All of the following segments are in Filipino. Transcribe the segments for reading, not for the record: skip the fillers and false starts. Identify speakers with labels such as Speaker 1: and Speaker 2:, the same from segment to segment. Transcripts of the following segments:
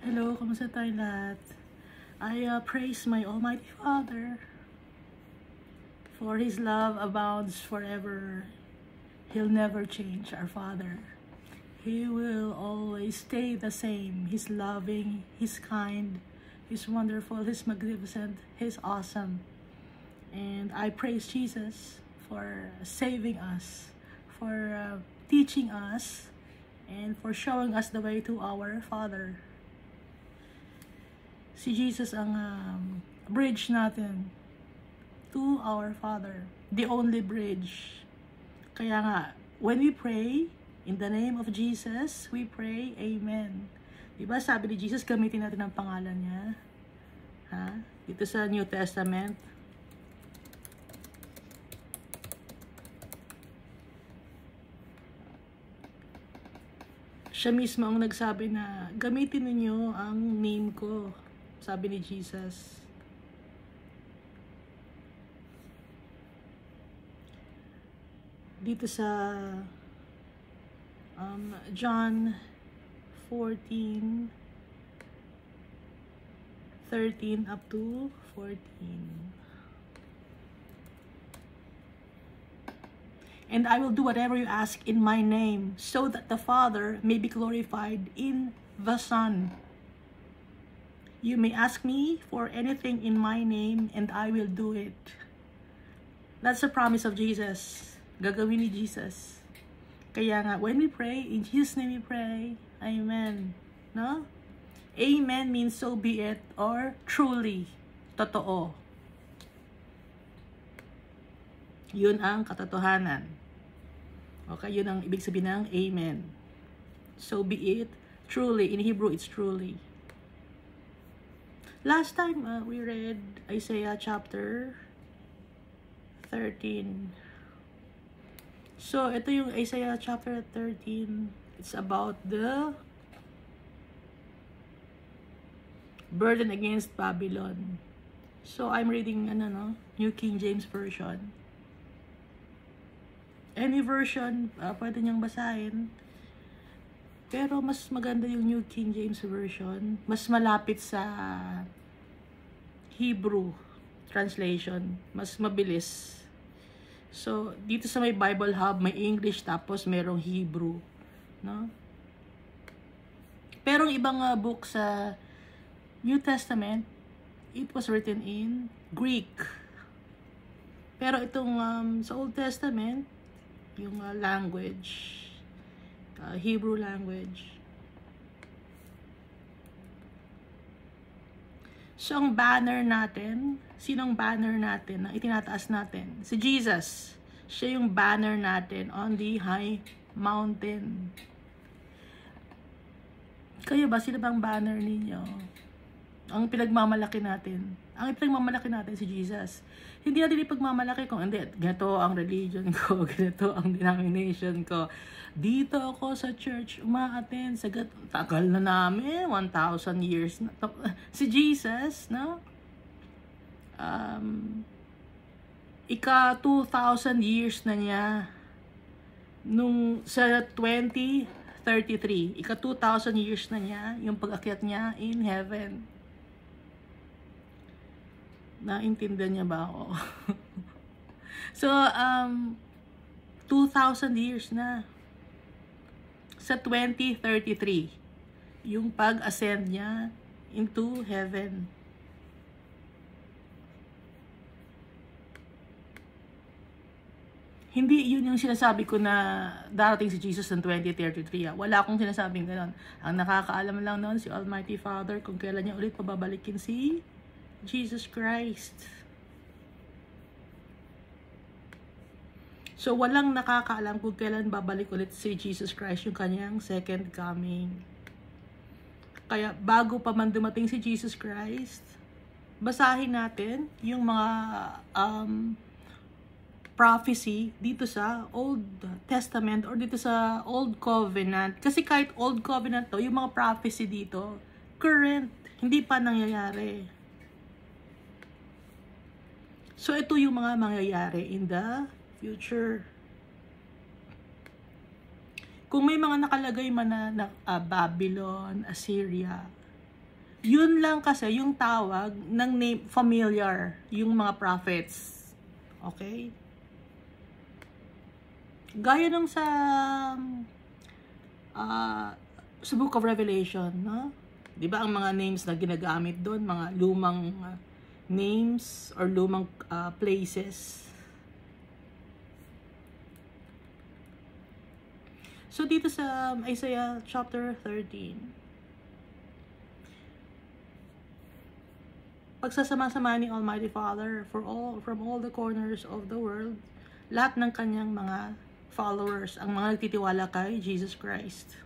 Speaker 1: Hello, kamusta tayo lahat? I praise my Almighty Father for His love abounds forever. He'll never change, our Father. He will always stay the same. He's loving, He's kind, He's wonderful, He's magnificent, He's awesome. And I praise Jesus for saving us, for teaching us, and for showing us the way to our Father. Si Jesus ang bridge natin to our Father. The only bridge. Kaya nga, when we pray, in the name of Jesus, we pray, Amen. Diba sabi ni Jesus, gamitin natin ang pangalan niya. Ha? Dito sa New Testament. Siya mismo ang nagsabi na, gamitin ninyo ang name ko. Sabi ni Jesus. Dito sa John 14:13 up to 14. And I will do whatever you ask in my name, so that the Father may be glorified in the Son. You may ask me for anything in my name, and I will do it. That's the promise of Jesus. Gagawin ni Jesus. Kaya nga, when we pray, in Jesus' name we pray, Amen. No? Amen means so be it, or truly, totoo. Yun ang katotohanan. Okay, yun ang ibig sabihin ng Amen. So be it, truly. In Hebrew, it's truly. Last time, we read Isaiah chapter 13. So, ito yung Isaiah chapter 13. It's about the burden against Babylon. So, I'm reading, New King James Version. Any version, pwede niyang basahin. Pero mas maganda yung New King James Version. Mas malapit sa Hebrew translation. Mas mabilis. So, dito sa may Bible Hub, may English tapos merong Hebrew. No? Pero ang ibang book sa New Testament, it was written in Greek. Pero itong sa Old Testament, yung language, Hebrew language. So, ang banner natin, sinong banner natin na itinataas natin? Si Jesus. Siya yung banner natin on the high mountain. Kayo ba? Sino bang banner ninyo? Ang pinagmamalaki natin. Ang pinagmamalaki natin si Jesus. Hindi natin ipagmamalaki kung hindi, ganito ang religion ko, ganito ang denomination ko. Dito ako sa church, umaattend sa tagal na namin, 1,000 years na. Si Jesus, no? Ika 2,000 years na niya nung sa 2033. Ika 2,000 years na niya yung pag-akyat niya in heaven. Naintindihan niya ba ako? So, 2,000 years na. Sa 2033, yung pag-ascend niya into heaven. Hindi yun yung sinasabi ko na darating si Jesus ng 2033. Wala akong sinasabing gano'n. Ang nakakaalam lang noon si Almighty Father kung kailan niya ulit pababalikin si Jesus Christ. So, walang nakakaalam kung kailan babalik ulit si Jesus Christ yung kanyang second coming. Kaya, bago pa man dumating si Jesus Christ, basahin natin yung mga prophecy dito sa Old Testament or dito sa Old Covenant. Kasi kahit Old Covenant to, yung mga prophecy dito, current, hindi pa nangyayari. So, ito yung mga mangyayari in the future. Kung may mga nakalagay man na Babylon, Assyria, Yun lang kasi yung tawag ng name, familiar, yung mga prophets. Okay? Gaya nung sa Book of Revelation, no? 'Di ba ang mga names na ginagamit doon, mga lumang names or lumang places. So dito sa Isaiah chapter 13, pagsasama-sama ni Almighty Father from all the corners of the world, lahat ng kanyang mga followers, ang mga nagtitiwala kay Jesus Christ.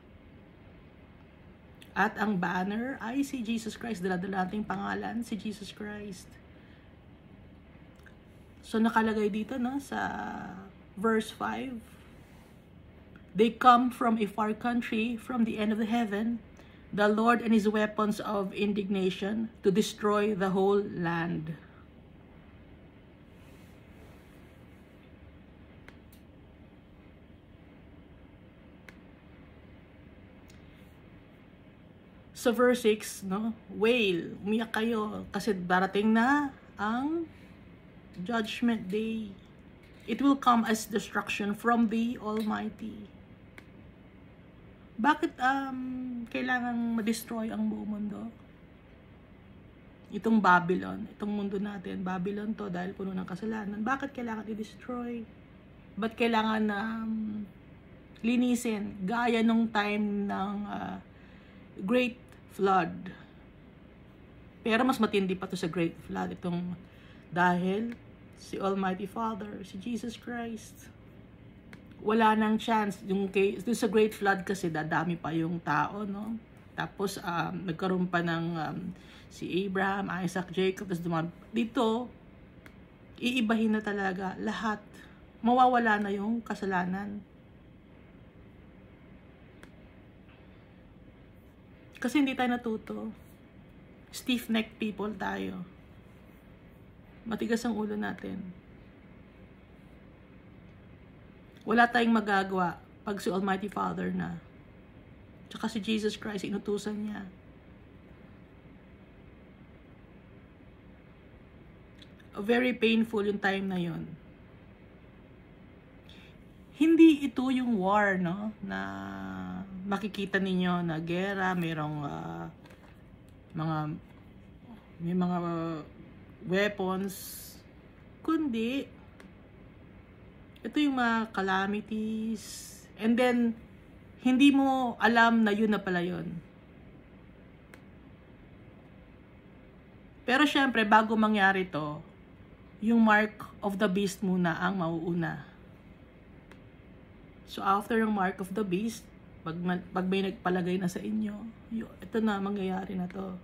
Speaker 1: At ang banner ay si Jesus Christ, dala-dala nating pangalan, si Jesus Christ. So nakalagay dito, no, sa verse 5, they come from a far country, from the end of the heaven, the Lord and his weapons of indignation to destroy the whole land. So verse 6, no? Wail, umiyak kayo kasi darating na ang judgment day. It will come as destruction from the Almighty. Bakit kailangang ma-destroy ang buong mundo? Itong Babylon, itong mundo natin, Babylon to dahil puno ng kasalanan. Bakit kailangan i-destroy? Ba't kailangan linisin? Gaya nung time ng Great Flood. Pero mas matindi pa to sa Great Flood. Dahil si Almighty Father, si Jesus Christ, wala nang chance. Yung sa Great Flood kasi dadami pa yung tao, no? Tapos nagkaroon pa ng si Abraham, Isaac, Jacob, tapos dito iibahin na talaga lahat. Mawawala na yung kasalanan. Kasi hindi tayo natuto. Stiff-necked people tayo. Matigas ang ulo natin. Wala tayong magagawa pag si Almighty Father na. Tsaka si Jesus Christ, inutusan niya. Very painful yung time na yon. Hindi ito yung war, no? Na makikita ninyo na gera, merong may mga weapons. Kundi ito yung mga calamities. And then, hindi mo alam na yun na pala yun. Pero syempre, bago mangyari to, yung mark of the beast muna ang mauuna. So, after yung mark of the beast, pag may nagpalagay na sa inyo, ito na, mangyayari na to.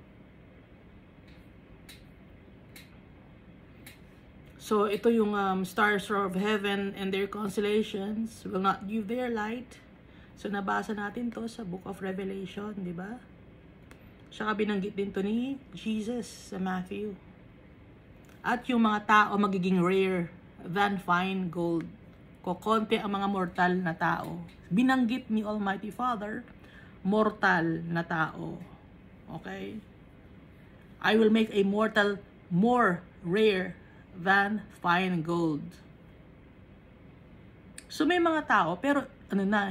Speaker 1: So, ito yung stars of heaven and their constellations will not give their light. So, nabasa natin to sa Book of Revelation, di ba? Saka binanggit din to ni Jesus sa Matthew. At yung mga tao magiging rare than fine gold. Kokonti ang mga mortal na tao. Binanggit ni Almighty Father, mortal na tao. Okay? I will make a mortal more rare than fine gold. So may mga tao, pero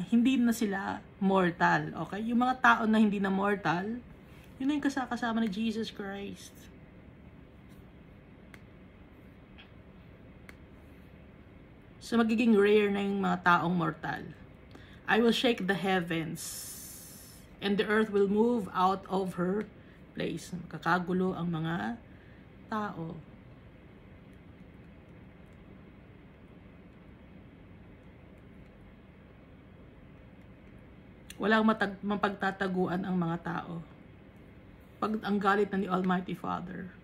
Speaker 1: hindi na sila mortal. Okay? Yung mga tao na hindi na mortal, yun na yung kasama ni Jesus Christ. So magiging rare na yung mga taong mortal. I will shake the heavens and the earth will move out of her place. Kakagulo ang mga tao. Walang mapagtataguan ang mga tao. Pag ang galit na ni Almighty Father.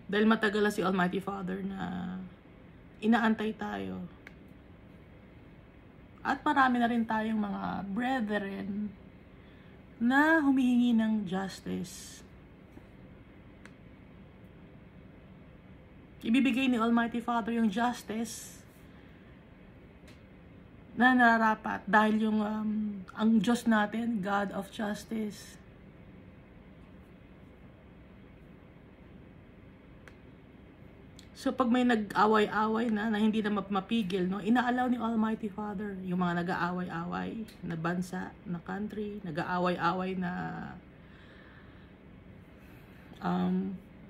Speaker 1: Dahil matagal na si Almighty Father na inaantay tayo. At marami na rin tayong mga brethren na humihingi ng justice. Ibibigay ni Almighty Father yung justice na nararapat dahil yung ang Diyos natin, God of Justice. So pag may nag-away-away na hindi na mapigil, no, inaalaw ni Almighty Father yung mga nag-aaway-away na bansa, na country, nag-aaway-away na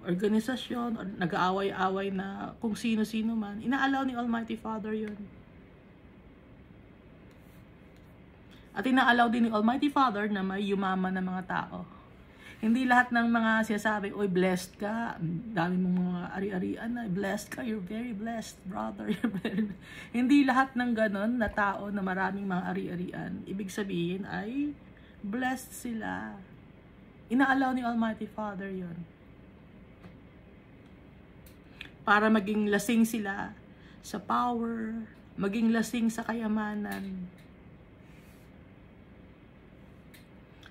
Speaker 1: organisasyon, or nag-aaway-away na kung sino-sino man, inaalaw ni Almighty Father yun. At inaalaw din ni Almighty Father na may yumaman ng mga tao. Hindi lahat ng mga sinasabi, oy, blessed ka, dami mong mga ari-arian na, blessed ka, you're very blessed, brother, you're very blessed. Hindi lahat ng ganon na tao na maraming mga ari-arian, ibig sabihin ay blessed sila. Inaalaw ni Almighty Father yon para maging lasing sila sa power, maging lasing sa kayamanan.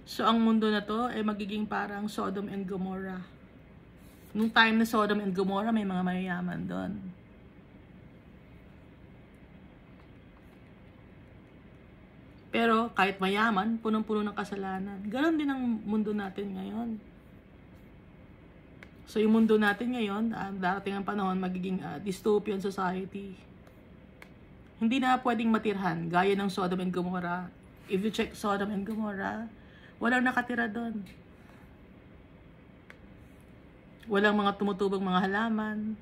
Speaker 1: So, ang mundo na to ay magiging parang Sodom and Gomorrah. Nung time na Sodom and Gomorrah, may mga mayayaman doon. Pero kahit mayaman, punong-puno ng kasalanan. Ganon din ang mundo natin ngayon. So, yung mundo natin ngayon, darating ang panahon, magiging dystopian society. Hindi na pwedeng matirhan, gaya ng Sodom and Gomorrah. If you check Sodom and Gomorrah, walang nakatira doon. Walang mga tumutubong mga halaman.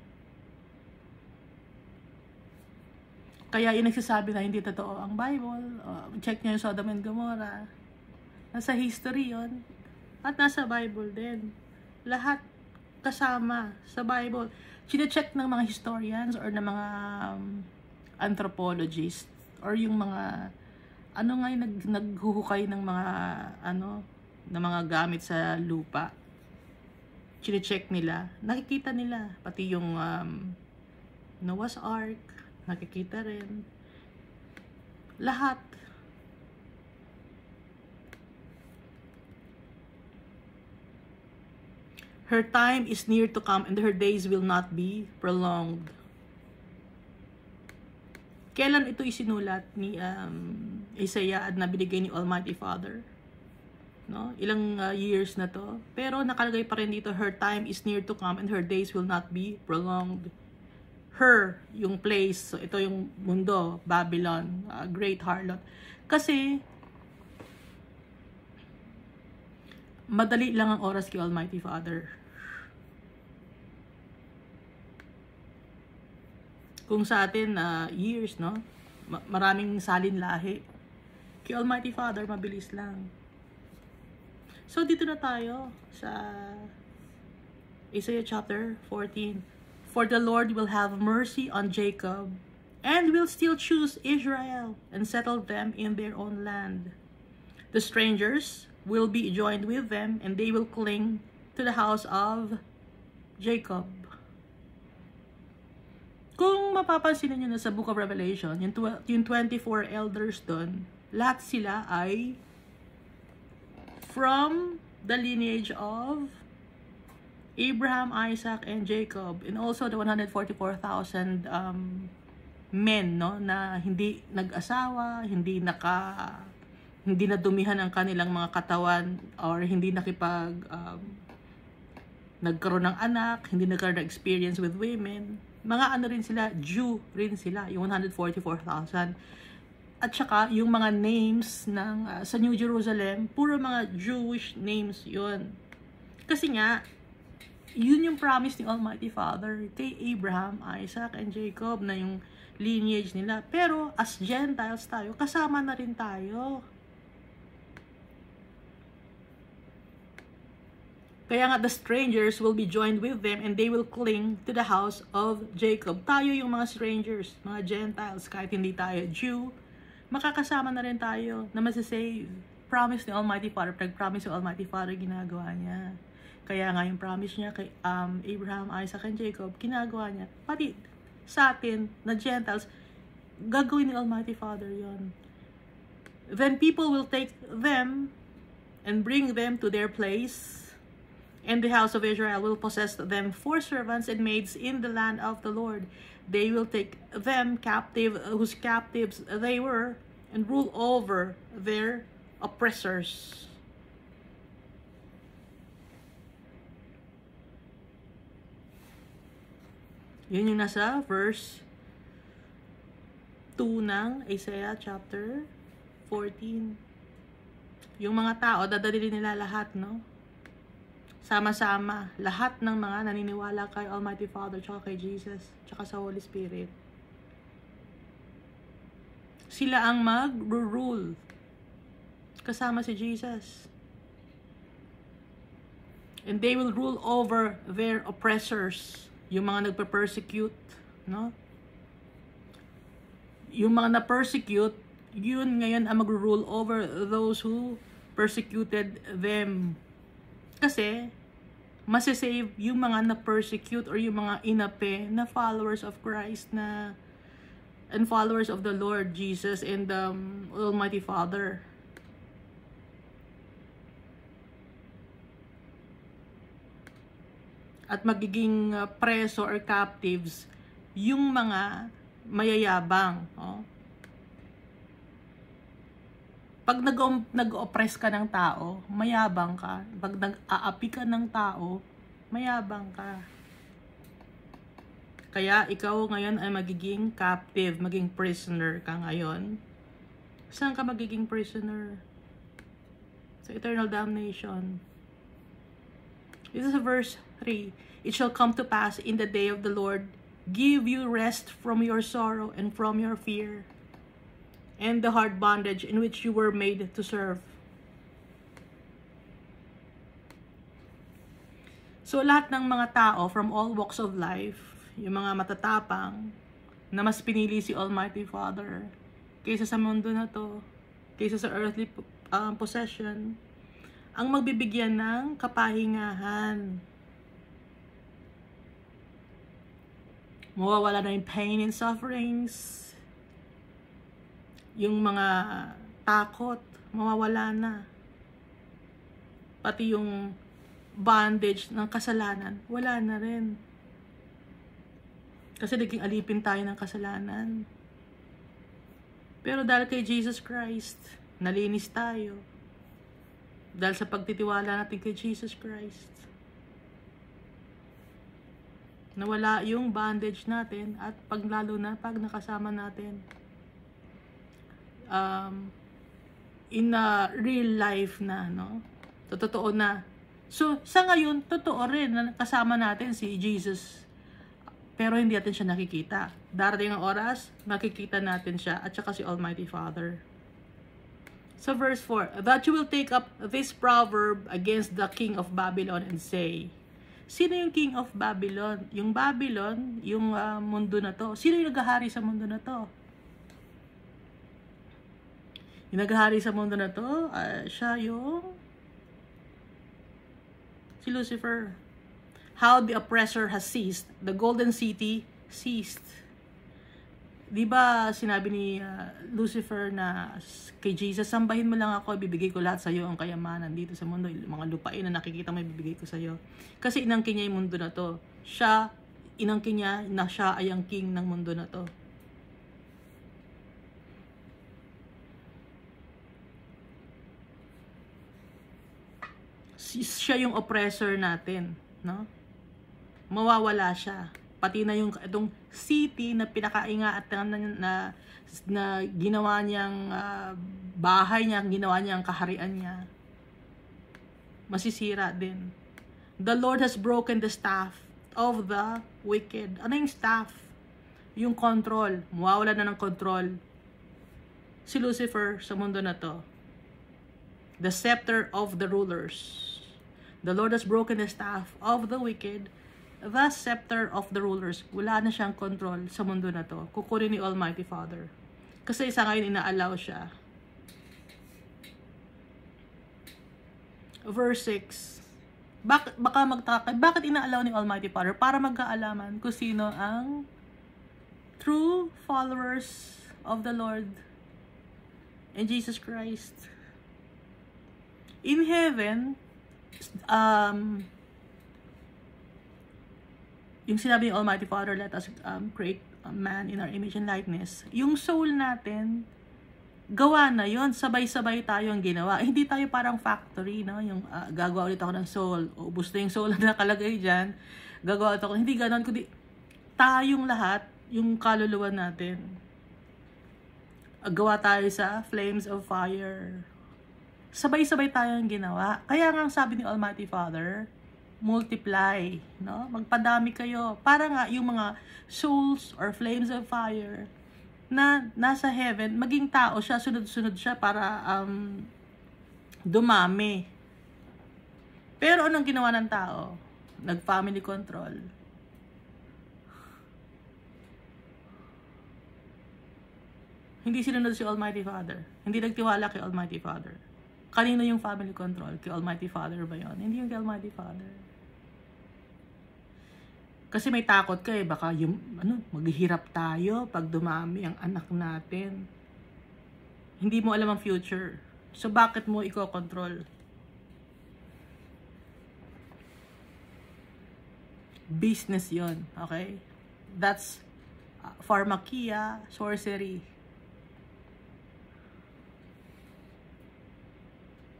Speaker 1: Kaya yung nagsasabi na hindi totoo ang Bible, check nyo yung Sodom and Gomorrah. Nasa history yon at nasa Bible din. Lahat kasama sa Bible. Chine-check ng mga historians or ng mga anthropologists or yung mga nga yung naghuhukay ng mga ng mga gamit sa lupa. Chine-check nila, nakikita nila pati yung Noah's Ark, nakikita rin lahat. Her time is near to come and her days will not be prolonged. Kailan ito isinulat ni Isaiah at nabinigay ni Almighty Father? No? Ilang years na to. Pero nakalagay pa rin dito, her time is near to come and her days will not be prolonged. Her, yung place. So ito yung mundo, Babylon, great harlot. Kasi, madali lang ang oras kay Almighty Father. Kung sa atin, years, no? Maraming salin lahi. Kay Almighty Father, mabilis lang. So, dito na tayo sa Isaiah chapter 14. For the Lord will have mercy on Jacob, and will still choose Israel, and settle them in their own land. The strangers will be joined with them, and they will cling to the house of Jacob. Kung mapapansin niyo na sa Book of Revelation, yung 24 elders doon, lahat sila ay from the lineage of Abraham, Isaac, and Jacob, and also the 144,000 men, no, na hindi nag-asawa, hindi nadumihan ang kanilang mga katawan, or hindi nagkaroon ng anak, hindi nagkaroon ng experience with women. Mga rin sila, Jew rin sila, yung 144,000. At saka, yung mga names ng, sa New Jerusalem, puro mga Jewish names yun. Kasi nga, yun yung promise ni Almighty Father kay Abraham, Isaac, and Jacob, na yung lineage nila. Pero, as Gentiles tayo, kasama na rin tayo. Kaya nga, the strangers will be joined with them and they will cling to the house of Jacob. Tayo yung mga strangers, mga Gentiles, kahit hindi tayo Jew, makakasama na rin tayo na masasave. Promise ni Almighty Father, nag-promise ni Almighty Father, ginagawa niya. Kaya nga yung promise niya kay Abraham, Isaac, and Jacob, ginagawa niya. Pati sa atin, na Gentiles, gagawin ni Almighty Father yon. Then people will take them and bring them to their place, And the house of Israel will possess them for servants and maids in the land of the Lord. They will take them captive, whose captives they were, and rule over their oppressors. Yun yung nasa verse 2 ng Isaiah chapter 14. Yung mga tao, dadalhin nila lahat, no? Sama-sama, lahat ng mga naniniwala kay Almighty Father, tsaka kay Jesus, tsaka sa Holy Spirit. Sila ang mag-rule kasama si Jesus. And they will rule over their oppressors, yung mga nagpe-persecute, no? Yung mga na-persecute, yun ngayon ang mag-rule over those who persecuted them. Kasi, masasave yung mga na-persecute or yung mga inape na followers of Christ na and followers of the Lord Jesus and the Almighty Father. At magiging preso or captives yung mga mayayabang. Oh. Pag nag-oppress ka ng tao, mayabang ka. Pag nag-aapi ka ng tao, mayabang ka. Kaya ikaw ngayon ay magiging captive, maging prisoner ka ngayon. Saan ka magiging prisoner? Sa eternal damnation. This is verse 3. It shall come to pass in the day of the Lord, give you rest from your sorrow and from your fear, and the hard bondage in which you were made to serve. So lahat ng mga tao from all walks of life, yung mga matatapang, na mas pinili si Almighty Father kaysa sa mundo na to, kaysa sa earthly possession, ang magbibigyan ng kapahingahan. Mawawala na yung pain and sufferings. Yung mga takot, mawawala na. Pati yung bondage ng kasalanan, wala na rin. Kasi naging alipin tayo ng kasalanan. Pero dahil kay Jesus Christ, nalinis tayo. Dahil sa pagtitiwala natin kay Jesus Christ, nawala yung bondage natin at lalo na pag nakasama natin in a real life na, no? Totoo na. So, sa ngayon, totoo rin na kasama natin si Jesus. Pero hindi natin siya nakikita. Darating ang oras, makikita natin siya at saka si Almighty Father. So, verse 4, that you will take up this proverb against the king of Babylon and say, sino yung king of Babylon? Yung Babylon, yung mundo na to. Sino yung naghahari sa mundo na to? Yung naghahari sa mundo na to, siya yung si Lucifer. How the oppressor has ceased. The golden city ceased. Diba sinabi ni Lucifer na kay Jesus, sambahin mo lang ako, bibigay ko lahat sa iyo ang kayamanan dito sa mundo. Mga lupain na nakikita mo, bibigay ko sa iyo. Kasi inangkin niya yung mundo na to. Siya, inangkin niya na siya ay ang king ng mundo na to. Siya yung oppressor natin, no? Mawawala siya. Pati na yung itong city na pinakainga at na ginawa niyang bahay niya, ginawa niyang kaharian niya, masisira din. The Lord has broken the staff of the wicked. Ano yung staff? Yung control. Mawawala na ng control si Lucifer sa mundo na to. The scepter of the rulers. The Lord has broken the staff of the wicked, the scepter of the rulers. Wala na siyang control sa mundo na to. Kukunin ni Almighty Father. Kasi sa ngayon ina-allow siya. Verse 6. Baka magtaka, bakit ina-allow ni Almighty Father? Para magkaalaman kung sino ang true followers of the Lord and Jesus Christ. In heaven, yung sinabi ng Almighty Father, let us create a man in our image and likeness. Yung soul natin, gawa na yon, sabay-sabay tayong ginawa. Hindi tayo parang factory, no? Yung gagawa ulit ako ng soul, ubos na yung soul na nakalagay dyan, gagawa ulit ako. Hindi ganon, kundi tayong lahat, yung kaluluwa natin. Gawa tayo sa flames of fire. Sabay-sabay tayong ginawa. Kaya nga sabi ni Almighty Father, multiply, no? Magpadami kayo. Para nga yung mga souls or flames of fire na nasa heaven, maging tao siya, sunod-sunod siya para dumami. Pero anong ginawa ng tao? Nag-family control. Hindi sinunod si Almighty Father. Hindi nagtiwala kay Almighty Father. Kanino yung family control? Kay Almighty Father ba yun? Hindi yung kay Almighty Father. Kasi may takot ka eh. Baka yung, maghihirap tayo pag dumami ang anak natin. Hindi mo alam ang future. So, bakit mo i-control? Business yon, okay? That's pharmakia, sorcery.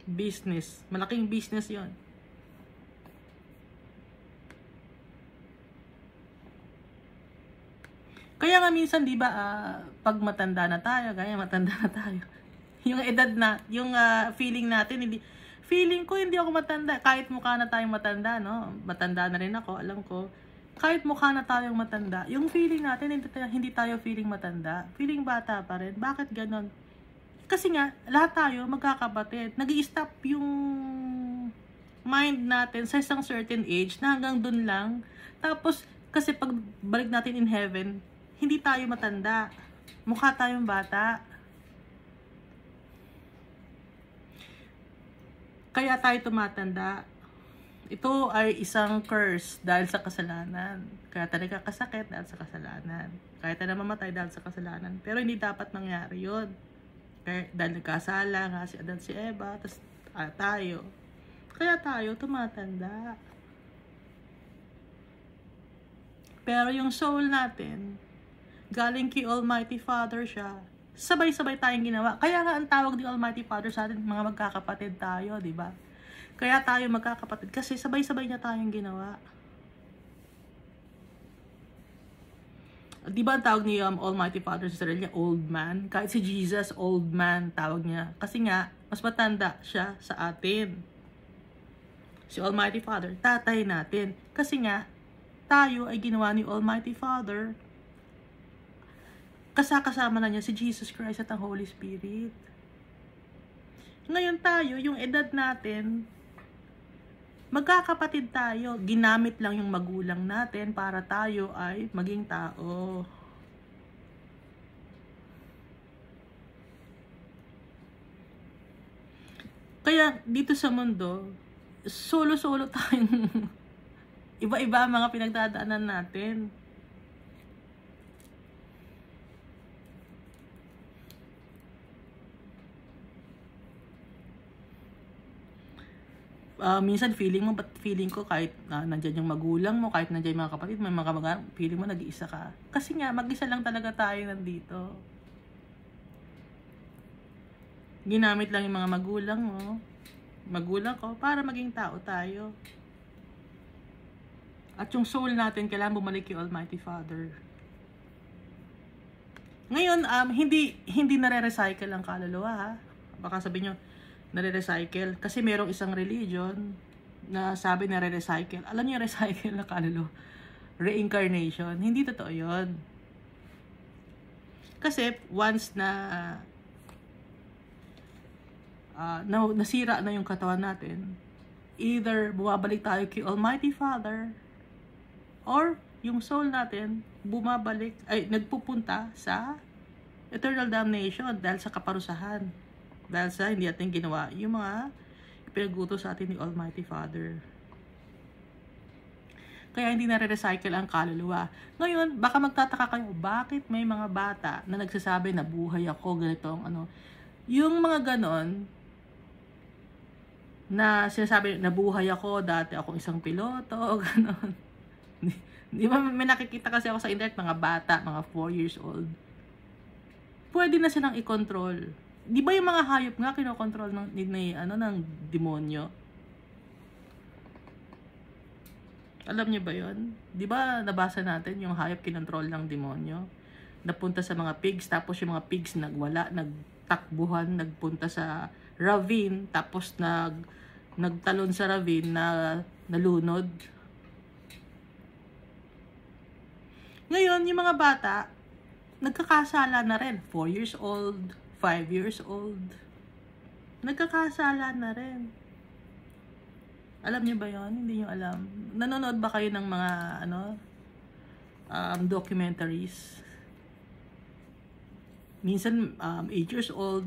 Speaker 1: Business. Malaking business yon. Kaya nga minsan, di ba, pag matanda na tayo, yung edad na, yung feeling natin, feeling ko hindi ako matanda. Kahit mukha na tayong matanda, no? Matanda na rin ako, alam ko. Kahit mukha na tayong matanda, yung feeling natin, hindi tayo feeling matanda. Feeling bata pa rin. Bakit ganon? Kasi nga, lahat tayo magkakapatid. Nag-i-stop yung mind natin sa isang certain age na hanggang dun lang. Tapos, kasi pag balik natin in heaven, hindi tayo matanda. Mukha tayong bata. Kaya tayo tumatanda. Ito ay isang curse dahil sa kasalanan. Kaya tayo nagkakasakit dahil sa kasalanan. Kaya tayo namamatay dahil sa kasalanan. Pero hindi dapat nangyari yun. Kaya dahil nagkasala nga si Adan si Eva, tapos tayo. Kaya tayo tumatanda. Pero yung soul natin, galing kay Almighty Father siya. Sabay-sabay tayong ginawa. Kaya nga ang tawag ni Almighty Father sa atin, mga magkakapatid tayo, di ba? Kaya tayo magkakapatid kasi sabay-sabay niya tayong ginawa. Di ba ang tawag ni Almighty Father sa sarili niya, old man? Kahit si Jesus, old man, tawag niya. Kasi nga, mas matanda siya sa atin. Si Almighty Father, tatay natin. Kasi nga, tayo ay ginawa ni Almighty Father. Kasama na niya si Jesus Christ at ang Holy Spirit. Ngayon tayo, yung edad natin, magkakapatid tayo. Ginamit lang yung magulang natin para tayo ay maging tao. Kaya dito sa mundo, solo-solo tayong iba-iba ang mga pinagdadaanan natin. Minsan feeling ko kahit nandyan yung magulang mo, kahit nandyan yung mga kapatid, may mga kamag-anak, feeling mo nag-iisa ka. Kasi nga, mag-isa lang talaga tayo nandito. Ginamit lang yung mga magulang ko, para maging tao tayo. At yung soul natin, kailangan bumalik kay Almighty Father. Ngayon, hindi nare-recycle ang kaluluwa, ha? Baka sabihin nyo, nare-recycle. Kasi merong isang religion na sabi na re-recycle. Alam niyo yung recycle na kaluluwa? Reincarnation. Hindi totoo yun. Kasi once na nasira na yung katawan natin, either bumabalik tayo kay Almighty Father or yung soul natin nagpupunta sa eternal damnation dahil sa kaparusahan. Dahil sa hindi natin ginawa yung mga pinag-utos sa atin ni Almighty Father. Kaya hindi nare-recycle ang kaluluwa. Ngayon, baka magtataka kayo, bakit may mga bata na nagsasabi na buhay ako, ganito ang ano. Yung mga ganon, na sinasabi na buhay ako, dati akong isang piloto, ganon. Di ba may nakikita kasi ako sa internet, mga bata, mga 4 years old. Pwede na silang i-control. Di ba yung mga hayop nga kinokontrol ng demonyo? Alam niyo ba yon? Di ba nabasa natin yung hayop kinontrol ng demonyo? Napunta sa mga pigs, tapos yung mga pigs nagwala, nagtakbuhan, nagpunta sa ravine, tapos nagtalon sa ravine na nalunod. Ngayon, yung mga bata, nagkakasala na rin. 4 years old, 5 years old. Nagkakasala na rin. Alam niyo ba yon? Hindi niyo alam. Nanonood ba kayo ng mga documentaries? Minsan, 8 years old,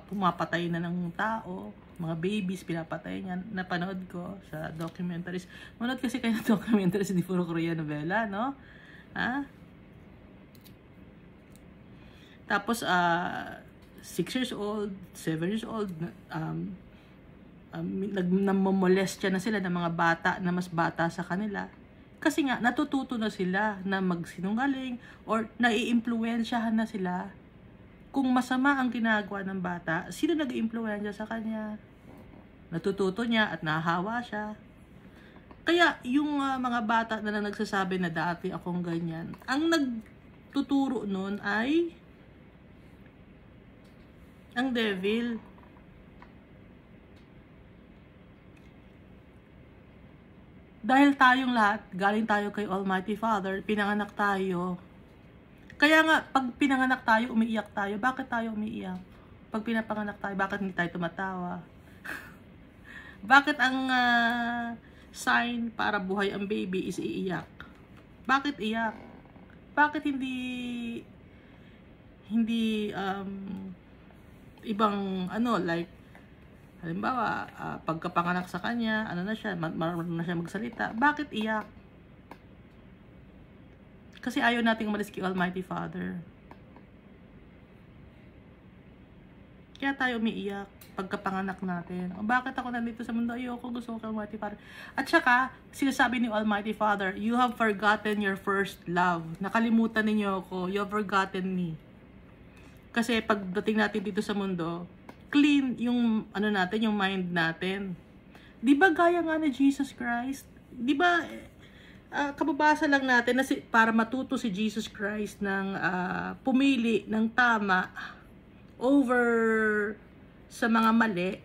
Speaker 1: pumapatay na ng tao. Mga babies, pinapatay niya. Napanood ko sa documentaries. Manood kasi kayo ng documentaries, hindi puro Korean novela, no? Ha? Tapos, 6 years old, 7 years old, namomolestya na sila ng mga bata na mas bata sa kanila. Kasi nga, natututo na sila na magsinungaling or nai-impluwensyahan na sila. Kung masama ang ginagawa ng bata, sino nag-i-impluwensya sa kanya? Natututo niya at nahahawa siya. Kaya yung mga bata na nagsasabi na dati akong ganyan, ang nagtuturo nun ay ang devil. Dahil tayong lahat, galing tayo kay Almighty Father, pinanganak tayo. Kaya nga, pag pinanganak tayo, umiiyak tayo. Bakit tayo umiiyak? Pag pinapanganak tayo, bakit hindi tayo tumatawa? Bakit ang sign para buhay ang baby is iiyak? Bakit iyak? Bakit hindi ibang like halimbawa, pagkapanganak sa kanya, marunong na siya magsalita. Bakit iyak? Kasi ayaw nating umalis kay Almighty Father. Kaya tayo umiiyak pagkapanganak natin. Bakit ako nandito sa mundo? Ayoko, gusto ko kay Almighty Father. At saka, sinasabi ni Almighty Father, you have forgotten your first love. Nakalimutan ninyo ako. You have forgotten me. Kasi pagdating natin dito sa mundo, clean yung natin, yung mind natin. 'Di ba gaya nga ni Jesus Christ? 'Di ba kababasa lang natin na para matuto si Jesus Christ ng pumili ng tama over sa mga mali.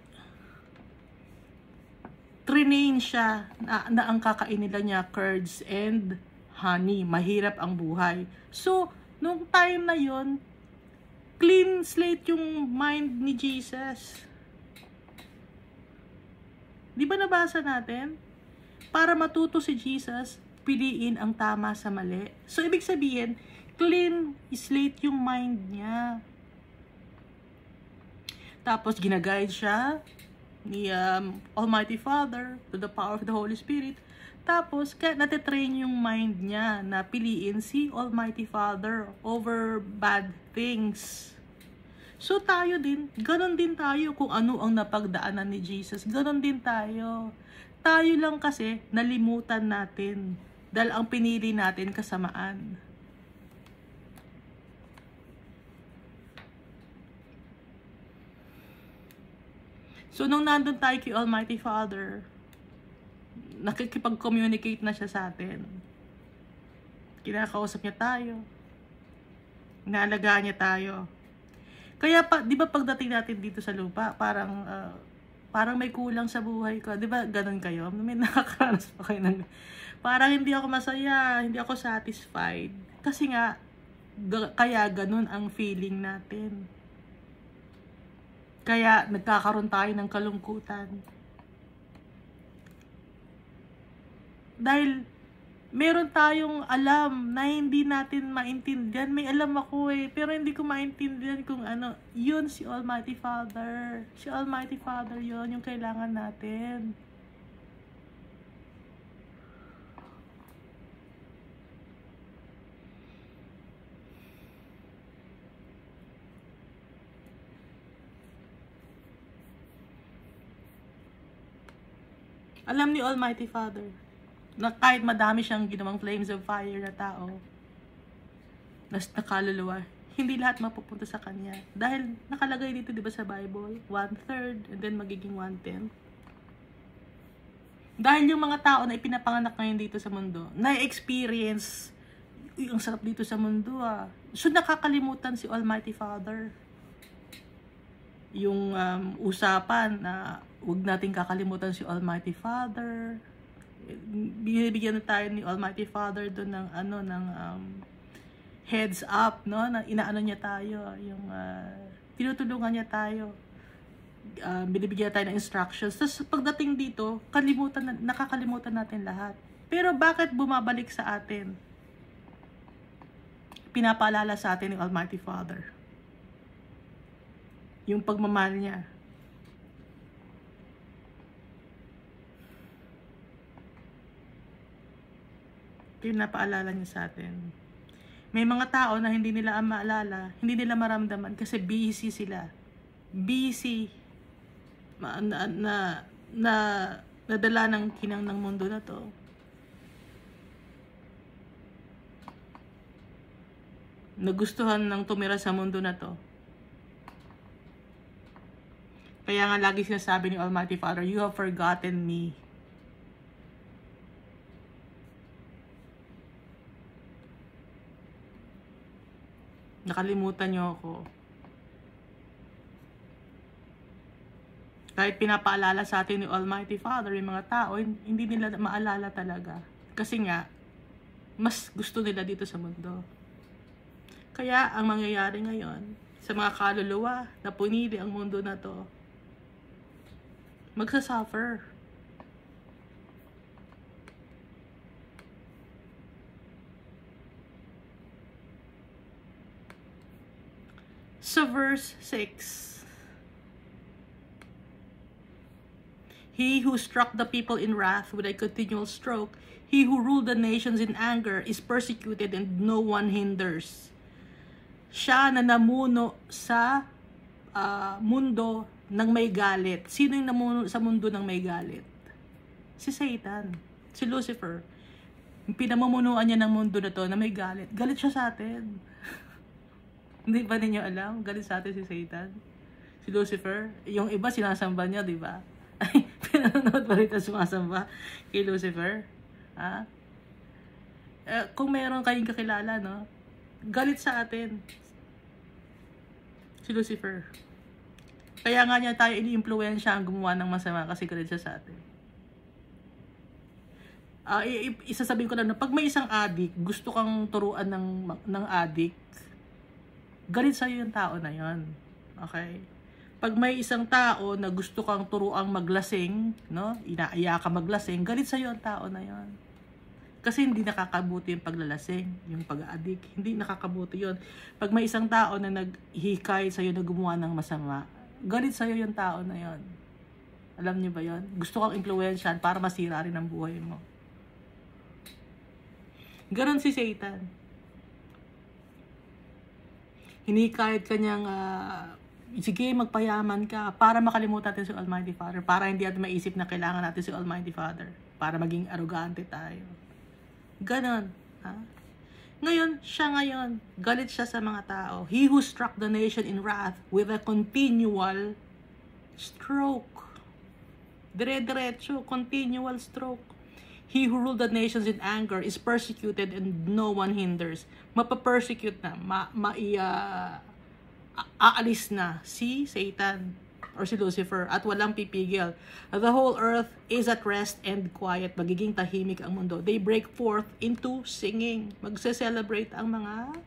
Speaker 1: Trinain siya na ang kakainin nila niya curds and honey. Mahirap ang buhay. So, nung time na yon, clean slate yung mind ni Jesus. Di ba nabasa natin? Para matuto si Jesus, piliin ang tama sa mali. So, ibig sabihin, clean slate yung mind niya. Tapos, ginaguide siya ni Almighty Father to the power of the Holy Spirit. Tapos, kaya natitrain yung mind niya na piliin si Almighty Father over bad things. So, tayo din, ganon din tayo kung ano ang napagdaanan ni Jesus. Ganon din tayo. Tayo lang kasi nalimutan natin dahil ang pinili natin kasamaan. So, nung nandun tayo kay Almighty Father, nakikipag-communicate na siya sa atin. Kinakausap niya tayo. Inaalagaan niya tayo. Kaya di ba pagdating natin dito sa lupa, parang may kulang sa buhay ko. Di ba ganun kayo? May nakakaranas pa kayo ng parang hindi ako masaya, hindi ako satisfied. Kasi nga, kaya ganun ang feeling natin. Kaya nagkakaroon tayo ng kalungkutan. Dahil meron tayong alam na hindi natin maintindihan. May alam ako pero hindi ko maintindihan kung ano. Yun si Almighty Father. Si Almighty Father yun, yung kailangan natin. Alam ni Almighty Father Na kahit madami siyang ginawang flames of fire na tao, na kaluluwa, hindi lahat mapupunta sa kanya. Dahil nakalagay dito, di ba, sa Bible, 1/3 and then magiging 1/10. Dahil yung mga tao na ipinapanganak ngayon dito sa mundo, na-experience, ang sarap dito sa mundo So nakakalimutan si Almighty Father. Yung usapan na huwag nating kakalimutan si Almighty Father. Binibigyan na tayo ni Almighty Father doon ng heads up, no? Na inaano niya tayo, yung tinutulungan niya tayo. Binibigyan tayo ng instructions. Tapos pagdating dito, nakakalimutan natin lahat. Pero bakit bumabalik sa atin? Pinapaalala sa atin ng Almighty Father. Yung pagmamahal niya. Pinapaalala niya sa atin. May mga tao na hindi nila maalala, hindi nila maramdaman kasi busy sila. Busy. Nadala ng kinang ng mundo na to. Nagustuhan ng tumira sa mundo na to. Kaya nga lagi sinasabi ni Almighty Father, you have forgotten me. Nakalimutan niyo ako. Kahit pinapaalala sa atin ni Almighty Father, yung mga tao, hindi nila maalala talaga. Kasi nga, mas gusto nila dito sa mundo. Kaya, ang mangyayari ngayon, sa mga kaluluwa na punili ang mundo na to, magsasuffer. So verse 6. He who struck the people in wrath with a continual stroke, he who ruled the nations in anger, is persecuted and no one hinders. Siya na namuno sa mundo ng may galit. Sino yung namuno sa mundo ng may galit? Si Satan. Si Lucifer. Yung pinamumunuan niya ng mundo na to na may galit. Galit siya sa atin. Hindi ba ninyo alam? Galit sa atin si Satan. Si Lucifer. Yung iba sinasamba niya, di ba? Ay, pinanonood ba rito sumasamba kay Lucifer? Ha? Kung meron kayong kakilala, no? Galit sa atin si Lucifer. Kaya nga niya tayo ini-impluwensya ang gumawa ng masama kasi galit siya sa atin. Isasabihin ko lang na pag may isang addict, gusto kang turuan ng addict, galit sa'yo yung tao na yon. Okay? Pag may isang tao na gusto kang turuang maglasing, no? Inaaya ka maglasing, galit sa'yo ang tao na yon. Kasi hindi nakakabuti yung paglalasing, yung pag-addict. Hindi nakakabuti yon. Pag may isang tao na naghikay sa'yo na gumawa ng masama, galit sa'yo yung tao na yon. Alam niyo ba yon? Gusto kang impluwensyahan para masira rin ang buhay mo. Ganon si Satan. Hinikayat kanyang, sige, magpayaman ka para makalimutan natin si Almighty Father, para hindi natin maisip na kailangan natin si Almighty Father, para maging arrogante tayo. Ganon. Ha? Ngayon, galit siya sa mga tao. He who struck the nation in wrath with a continual stroke. Dire-diretso, continual stroke. He who ruled the nations in anger is persecuted and no one hinders. Mapapersecute na, aalis na si Satan or si Lucifer at walang pipigil. The whole earth is at rest and quiet. Magiging tahimik ang mundo. They break forth into singing. Magse-celebrate ang mga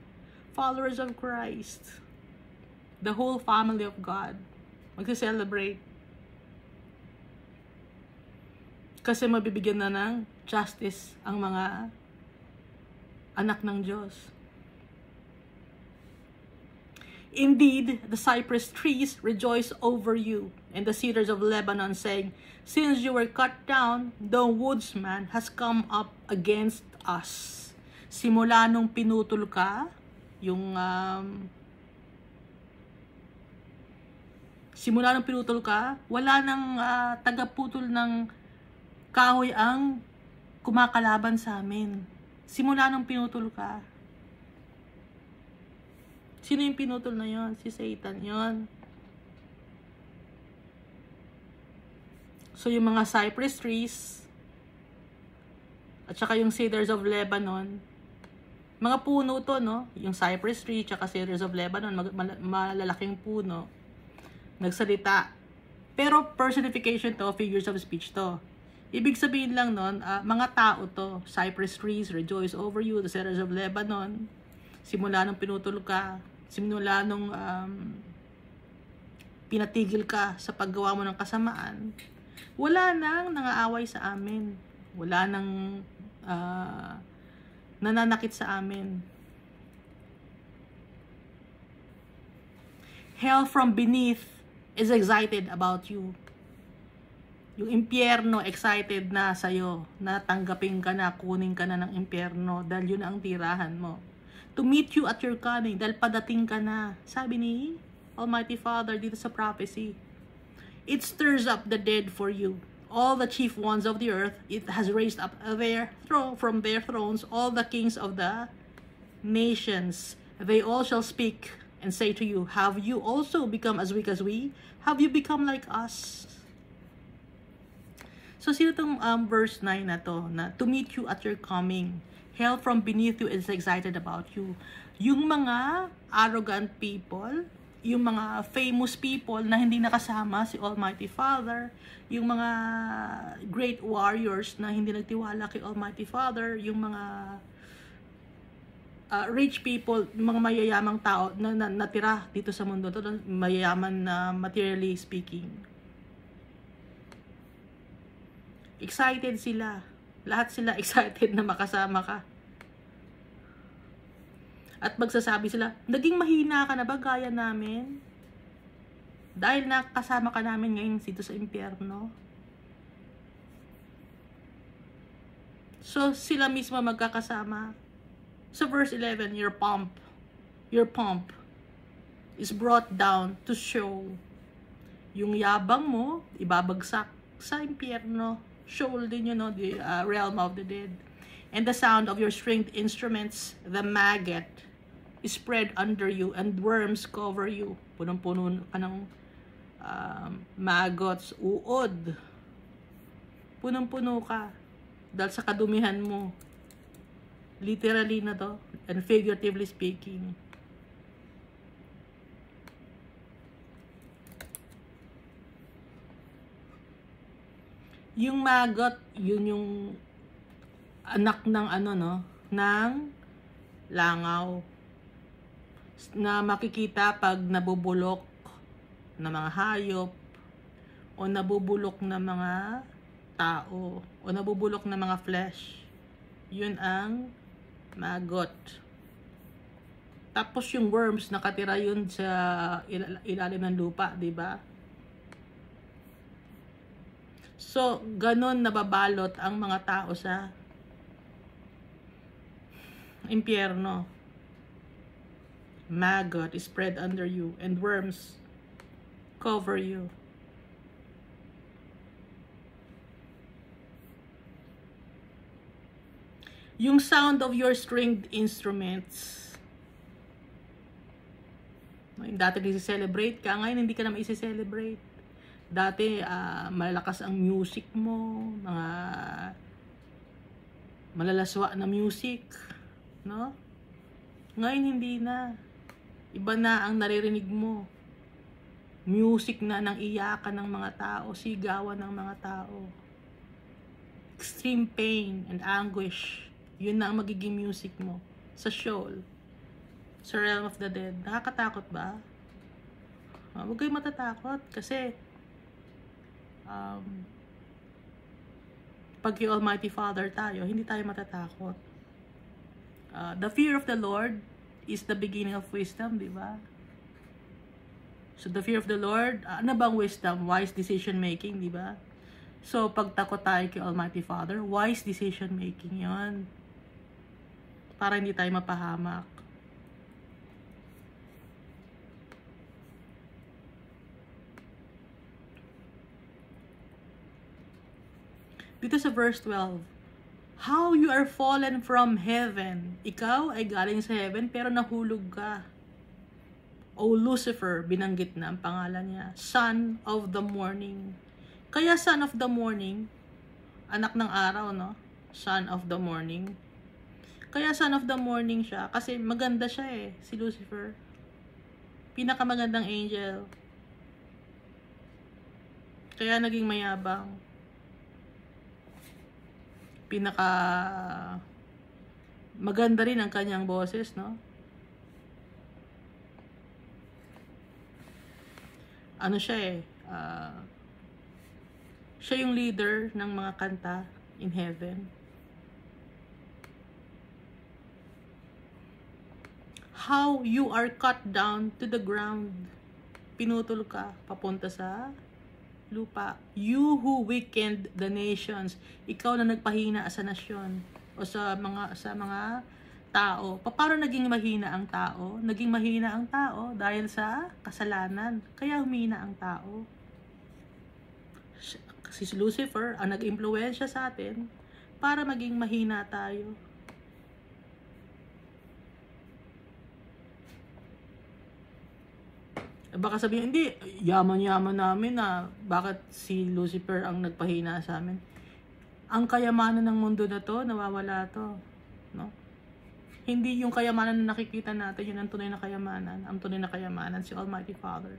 Speaker 1: followers of Christ. The whole family of God. Magse-celebrate. Kasi mabibigyan na ng justice ang mga anak ng Diyos. Indeed, the cypress trees rejoice over you, and the cedars of Lebanon, saying, since you were cut down, the woodsman has come up against us. Simula nung pinutol ka, wala nang tagaputol ng kahoy ang kumakalaban sa amin. Simula nung pinutol ka. Sino yung pinutol na yon? Si Satan yon. So, yung mga cypress trees, at saka yung cedars of Lebanon, mga puno to, no? Yung cypress tree, tsaka cedars of Lebanon, malalaking puno, nagsalita. Pero personification to, figures of speech to. Ibig sabihin lang nun, mga tao to. Cypress trees, rejoice over you. The cedars of Lebanon. Simula nung pinutol ka, simula nung pinatigil ka sa paggawa mo ng kasamaan, wala nang nangaaway sa amin. Wala nang nananakit sa amin. Hell from beneath is excited about you. Yung impyerno excited na sa'yo, na tanggapin ka na, kunin ka na ng impyerno dahil yun ang tirahan mo. To meet you at your coming, dahil padating ka na. Sabi ni Almighty Father dito sa prophecy, it stirs up the dead for you. All the chief ones of the earth, it has raised up from their thrones all the kings of the nations. They all shall speak and say to you, have you also become as weak as we? Have you become like us? So, sino itong verse 9 na to? Na, to meet you at your coming. Hell from beneath you is excited about you. Yung mga arrogant people, yung mga famous people na hindi nakasama si Almighty Father, yung mga great warriors na hindi nagtiwala kay Almighty Father, yung mga rich people, mga mayayamang tao na natira dito sa mundo to, mayayaman na materially speaking. Excited sila. Lahat sila excited na makasama ka. At magsasabi sila, naging mahina ka na ba gaya namin? Dahil nakasama ka namin ngayon dito sa impyerno. So, sila mismo magkakasama. So, verse 11, your pomp is brought down to show. Yung yabang mo, ibabagsak sa impyerno. Sheol din yun, no? The realm of the dead. And the sound of your stringed instruments, the maggot, is spread under you, and worms cover you. Punong-puno ka ng maggots, uod. Punong-puno ka dahil sa kadumihan mo. Literally na to, and figuratively speaking. Yung maggot, yun yung anak ng ng langaw na makikita pag nabubulok na mga hayop o nabubulok na mga tao o nabubulok na mga flesh. Yun ang maggot. Tapos yung worms, nakatira yun sa ilalim ng lupa, di ba? So, ganon nababalot ang mga tao sa impyerno. Maggot is spread under you, and worms cover you. Yung sound of your stringed instruments. Dati nisi-celebrate ka, ngayon hindi ka na maisi-celebrate. Dati, malakas ang music mo, mga malalaswa na music, no? Ngayon hindi na. Iba na ang naririnig mo. Music na ng iyakan ng mga tao, sigawan ng mga tao. Extreme pain and anguish. Yun na ang magiging music mo sa Sheol, sa realm of the dead. Nakakatakot ba? Huwag kayo matatakot kasi pag kay Almighty Father tayo, hindi tayo matatakot. The fear of the Lord is the beginning of wisdom, di ba? So the fear of the Lord, ano bang wisdom? Wise decision making, di ba? So pag takot tayo kay Almighty Father, wise decision making 'yon. Para hindi tayo mapahamak. Dito sa verse 12, How you are fallen from heaven. Ikaw ay galing sa heaven pero nahulog ka. O Lucifer, binanggit na ang pangalan niya. Son of the morning. Kaya son of the morning, anak ng araw, no? Son of the morning. Kaya son of the morning siya kasi maganda siya si Lucifer. Pinakamagandang angel. Kaya naging mayabang. Maganda rin ang kanyang boses, no? Ano siya siya yung leader ng mga kanta in heaven. How you are cut down to the ground. Pinutol ka papunta sa lupa. You who weakened the nations. Ikaw na nagpahina sa nasyon o sa mga tao. Paano naging mahina ang tao? Naging mahina ang tao dahil sa kasalanan. Kaya humina ang tao. Si Lucifer ang nag-impluwensya sa atin para maging mahina tayo. Baka sabihin, hindi, yaman-yaman namin na bakit si Lucifer ang nagpahina sa amin. Ang kayamanan ng mundo na to, nawawala to. No? Hindi yung kayamanan na nakikita natin, yun ang tunay na kayamanan. Ang tunay na kayamanan, si Almighty Father.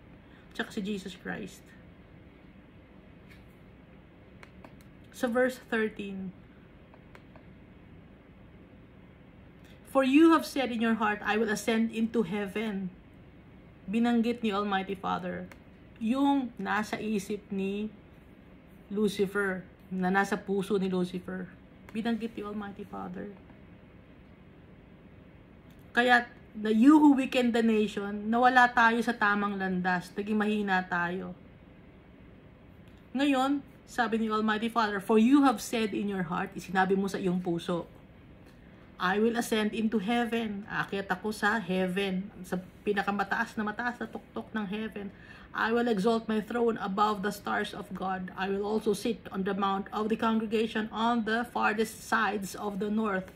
Speaker 1: Tsaka si Jesus Christ. Sa verse 13, for you have said in your heart, I will ascend into heaven. Binanggit ni Almighty Father yung nasa isip ni Lucifer, na nasa puso ni Lucifer. Binanggit ni Almighty Father. Kaya, you who weakened the nation, nawala tayo sa tamang landas, naging mahina tayo. Ngayon, sabi ni Almighty Father, for you have said in your heart, sinabi mo sa iyong puso, I will ascend into heaven. Aakyat ako sa heaven, sa pinakamataas na tuktok ng heaven. I will exalt my throne above the stars of God. I will also sit on the mount of the congregation on the farthest sides of the north.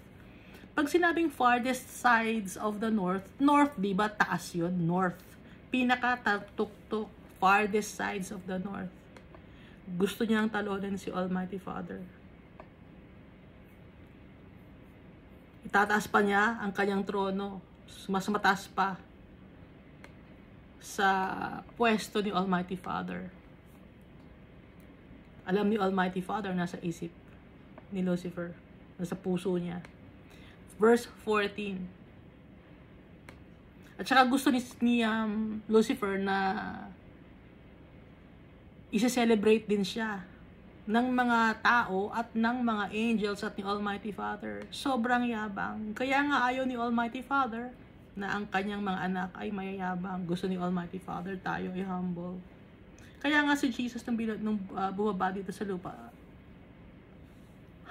Speaker 1: Pag sinabing farthest sides of the north, di ba taas yun? North. Pinakatuktok, farthest sides of the north. Gusto niyang talunin si Almighty Father. Itataas pa niya ang kanyang trono. Mas mataas pa sa pwesto ni Almighty Father. Alam ni Almighty Father, nasa isip ni Lucifer. Nasa puso niya. Verse 14. At saka gusto ni Lucifer na isa-celebrate din siya ng mga tao at ng mga angels at ni Almighty Father. Sobrang yabang. Kaya nga ayaw ni Almighty Father na ang kanyang mga anak ay mayayabang. Gusto ni Almighty Father tayo ay humble. Kaya nga si Jesus nung bumaba dito sa lupa,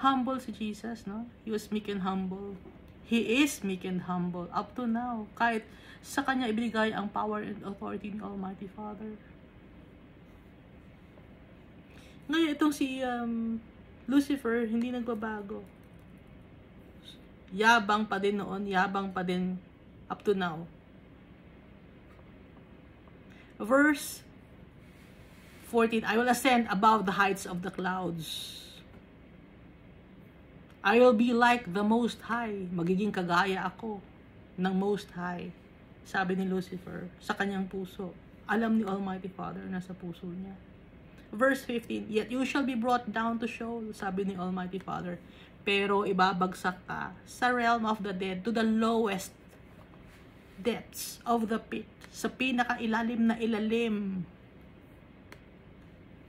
Speaker 1: humble si Jesus, no? He was meek and humble. He is meek and humble up to now. Kahit sa kanya ibigay ang power and authority ni Almighty Father. Ngayon, itong si Lucifer, hindi nagbabago. Yabang pa din noon, yabang pa din up to now. Verse 14, I will ascend above the heights of the clouds. I will be like the Most High. Magiging kagaya ako ng Most High. Sabi ni Lucifer sa kanyang puso. Alam ni Almighty Father na sa puso niya. Verse 15, yet you shall be brought down to Sheol, sabi ni Almighty Father. Pero ibabagsak ka sa realm of the dead, to the lowest depths of the pit. Sa pinakailalim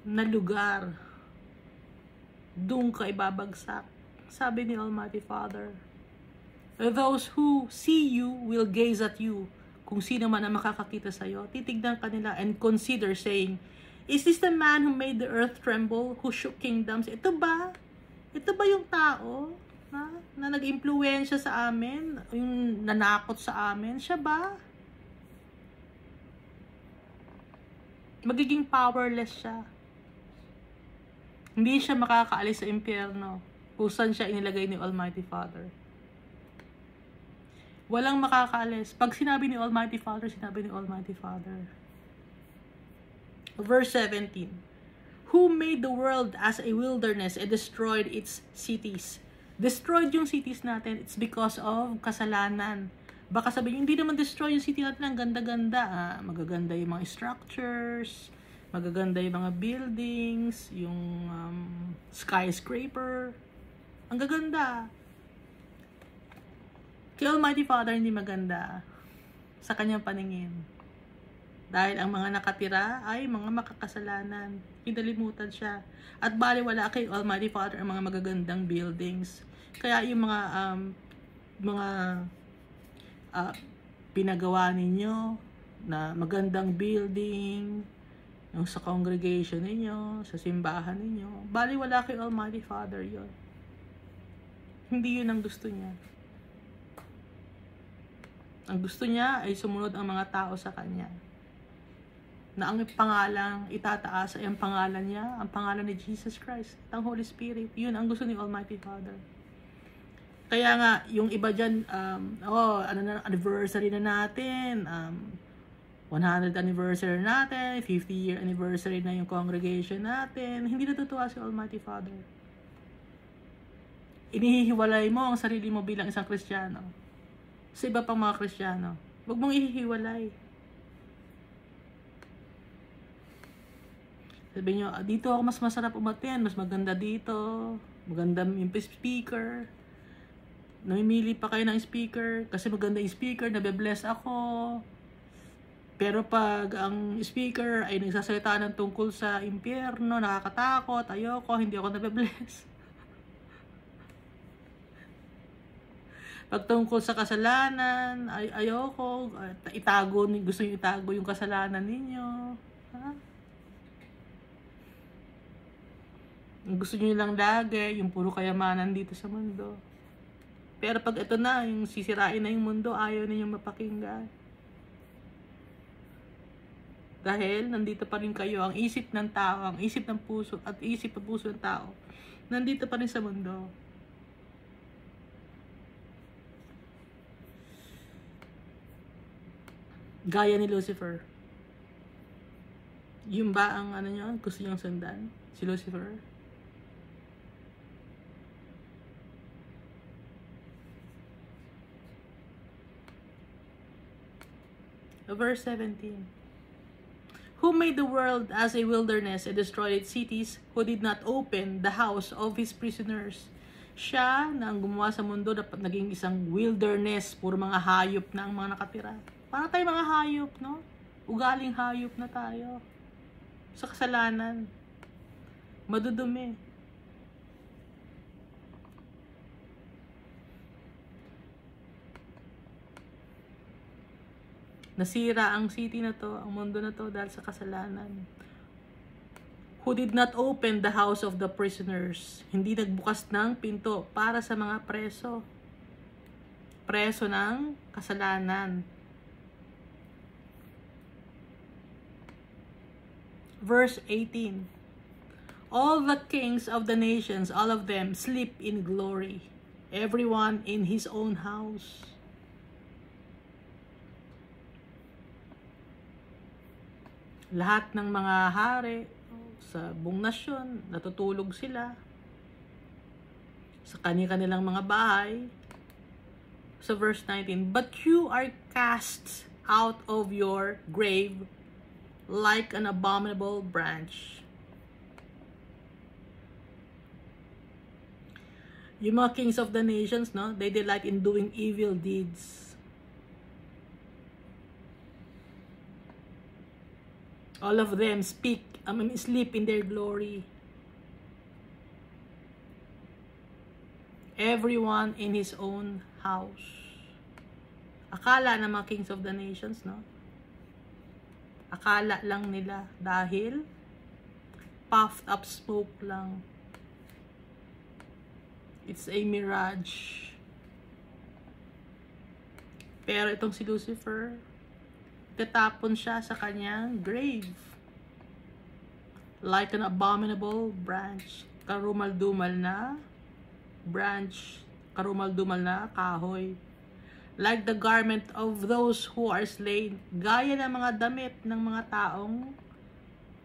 Speaker 1: na lugar. Doon ka ibabagsak, sabi ni Almighty Father. Those who see you will gaze at you. Kung sino man ang makakakita sa'yo, titignan ka nila and consider saying, is this the man who made the earth tremble, who shook kingdoms? Ito ba? Ito ba yung tao na nag-impluwensya sa amin? Yung nanakot sa amin? Siya ba? Magiging powerless siya. Hindi siya makakaalis sa impyerno kung saan siya inilagay ni Almighty Father. Walang makakaalis. Pag sinabi ni Almighty Father, sinabi ni Almighty Father. Verse 17. Who made the world as a wilderness and destroyed its cities? Destroyed yung cities natin, it's because of kasalanan. Baka sabihin, hindi naman destroy yung city natin, ang ganda-ganda. Magaganda yung mga structures, magaganda yung mga buildings, yung skyscraper. Ang gaganda. Kay Almighty Father, hindi maganda sa kanyang paningin. Dahil ang mga nakatira ay mga makakasalanan. Kinalimutan siya. At baliwala kay Almighty Father ang mga magagandang buildings. Kaya yung mga pinagawa ninyo na magandang building, yung sa congregation ninyo, sa simbahan ninyo, baliwala kay Almighty Father yon. Hindi yun ang gusto niya. Ang gusto niya ay sumunod ang mga tao sa kanya. Na ang pangalang itataas ay ang pangalan niya, ang pangalan ni Jesus Christ, ang Holy Spirit. Yun ang gusto ni Almighty Father. Kaya nga, yung iba dyan, anniversary na natin, 100th anniversary natin, 50-year anniversary na yung congregation natin, hindi natutuwa si Almighty Father. Inihiwalay mo ang sarili mo bilang isang Kristiyano sa iba pang mga Kristiyano. Huwag mong ihiwalay. Sabi nyo, dito ako mas masarap umaten, mas maganda dito, maganda yung speaker. Namimili pa kayo ng speaker kasi maganda yung speaker, nabe-bless ako. Pero pag ang speaker ay nagsasalita ng tungkol sa impyerno, nakakatakot, ayoko, hindi ako nabe-bless. Pag tungkol sa kasalanan, ayoko, gusto nyo itago yung kasalanan ninyo. Ha? Gusto nyo lang lagi, yung puro kayamanan dito sa mundo. Pero pag ito na, yung sisirain na yung mundo, ayaw ninyong mapakinggan. Dahil nandito pa rin kayo, ang isip ng tao, ang isip ng puso, at isip ng puso ng tao, nandito pa rin sa mundo. Gaya ni Lucifer. Yung ba ang gusto niyang sundan? Si Lucifer? Verse 17. Who made the world as a wilderness and destroyed its cities, who did not open the house of his prisoners? Siya na ang gumawa sa mundo dapat naging isang wilderness, puro mga hayop na ang mga nakatira. Para tayo mga hayop, no? Ugaling hayop na tayo. Sa kasalanan. Madudumi. Nasira ang city na to, ang mundo na to dahil sa kasalanan. Who did not open the house of the prisoners. Hindi nagbukas ng pinto para sa mga preso. Preso ng kasalanan. Verse 18. All the kings of the nations, all of them, sleep in glory. Everyone in his own house. Lahat ng mga hari sa buong nasyon, natutulog sila sa kanilang mga bahay. Sa verse 19, but you are cast out of your grave like an abominable branch. Yung mga kings of the nations, no, they delight in doing evil deeds. All of them sleep in their glory. Everyone in his own house. Akala ng mga kings of the nations, no? Akala lang nila dahil puffed up smoke lang. It's a mirage. Pero itong si Lucifer, tatapon siya sa kanyang grave. Like an abominable branch. Karumal-dumal na branch, karumal-dumal na kahoy. Like the garment of those who are slain, gaya ng mga damit ng mga taong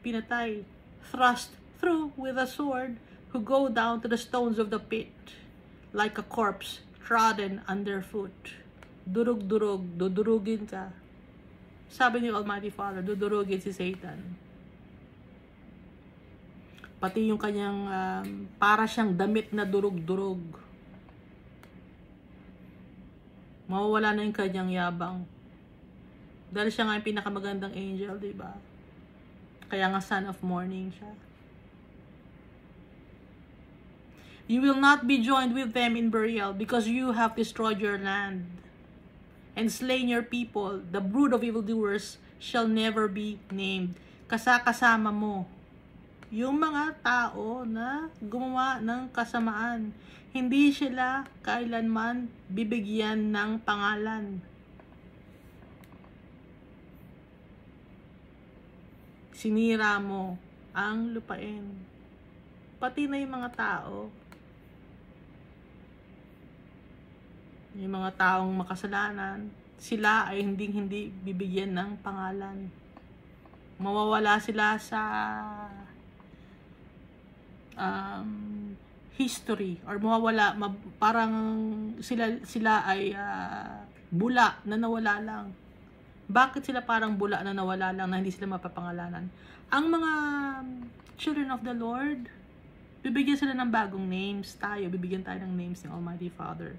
Speaker 1: pinatay, thrust through with a sword, who go down to the stones of the pit, like a corpse trodden underfoot. Durug-durug, dudurugin ka. Sabi ni Almighty Father, dudurugin si Satan. Pati yung kanyang para siyang damit na durug-durug. Mawawala na yung kanyang yabang. Dahil siya nga yung pinakamagandang angel, diba? Kaya nga son of morning siya. You will not be joined with them in burial because you have destroyed your land and slain your people. The brood of evildoers shall never be named. Kasama mo yung mga tao na gumawa ng kasamaan. Hindi sila kailanman bibigyan ng pangalan. Sinira mo ang lupain. Pati na yung mga tao. Yung mga taong makasalanan, sila ay hindi bibigyan ng pangalan. Mawawala sila sa history, or mawawala, parang sila ay bula na nawala lang. Bakit sila parang bula na nawala lang na hindi sila mapapangalanan? Ang mga children of the Lord, bibigyan sila ng bagong names. Tayo, bibigyan tayo ng names ng Almighty Father.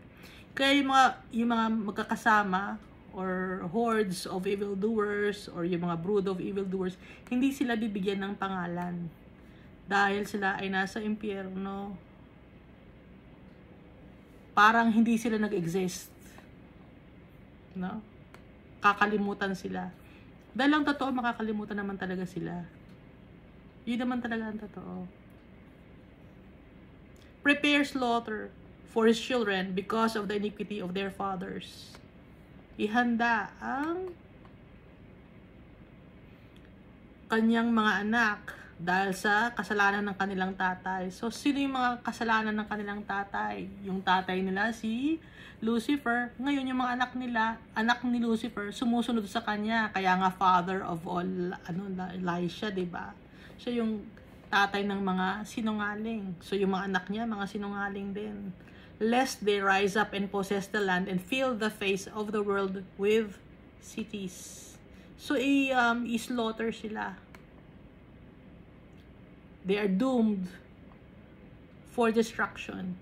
Speaker 1: Kaya yung mga magkakasama or hordes of evildoers or yung mga brood of evildoers, hindi sila bibigyan ng pangalan. Dahil sila ay nasa impyerno. Parang hindi sila nag-exist. No? Kakalimutan sila. Dahil ang totoo, makakalimutan naman talaga sila. Yun naman talaga ang totoo. Prepare slaughter for his children because of the iniquity of their fathers. Ihanda ang kanyang mga anak dahil sa kasalanan ng kanilang tatay. So, sino yung mga kasalanan ng kanilang tatay? Yung tatay nila, si Lucifer. Ngayon, yung mga anak ni Lucifer, sumusunod sa kanya. Kaya nga, father of all, Elisha, diba? Siya yung tatay ng mga sinungaling. So, yung mga anak niya, mga sinungaling din. Lest they rise up and possess the land and fill the face of the world with cities. So, i-slaughter sila. They are doomed for destruction.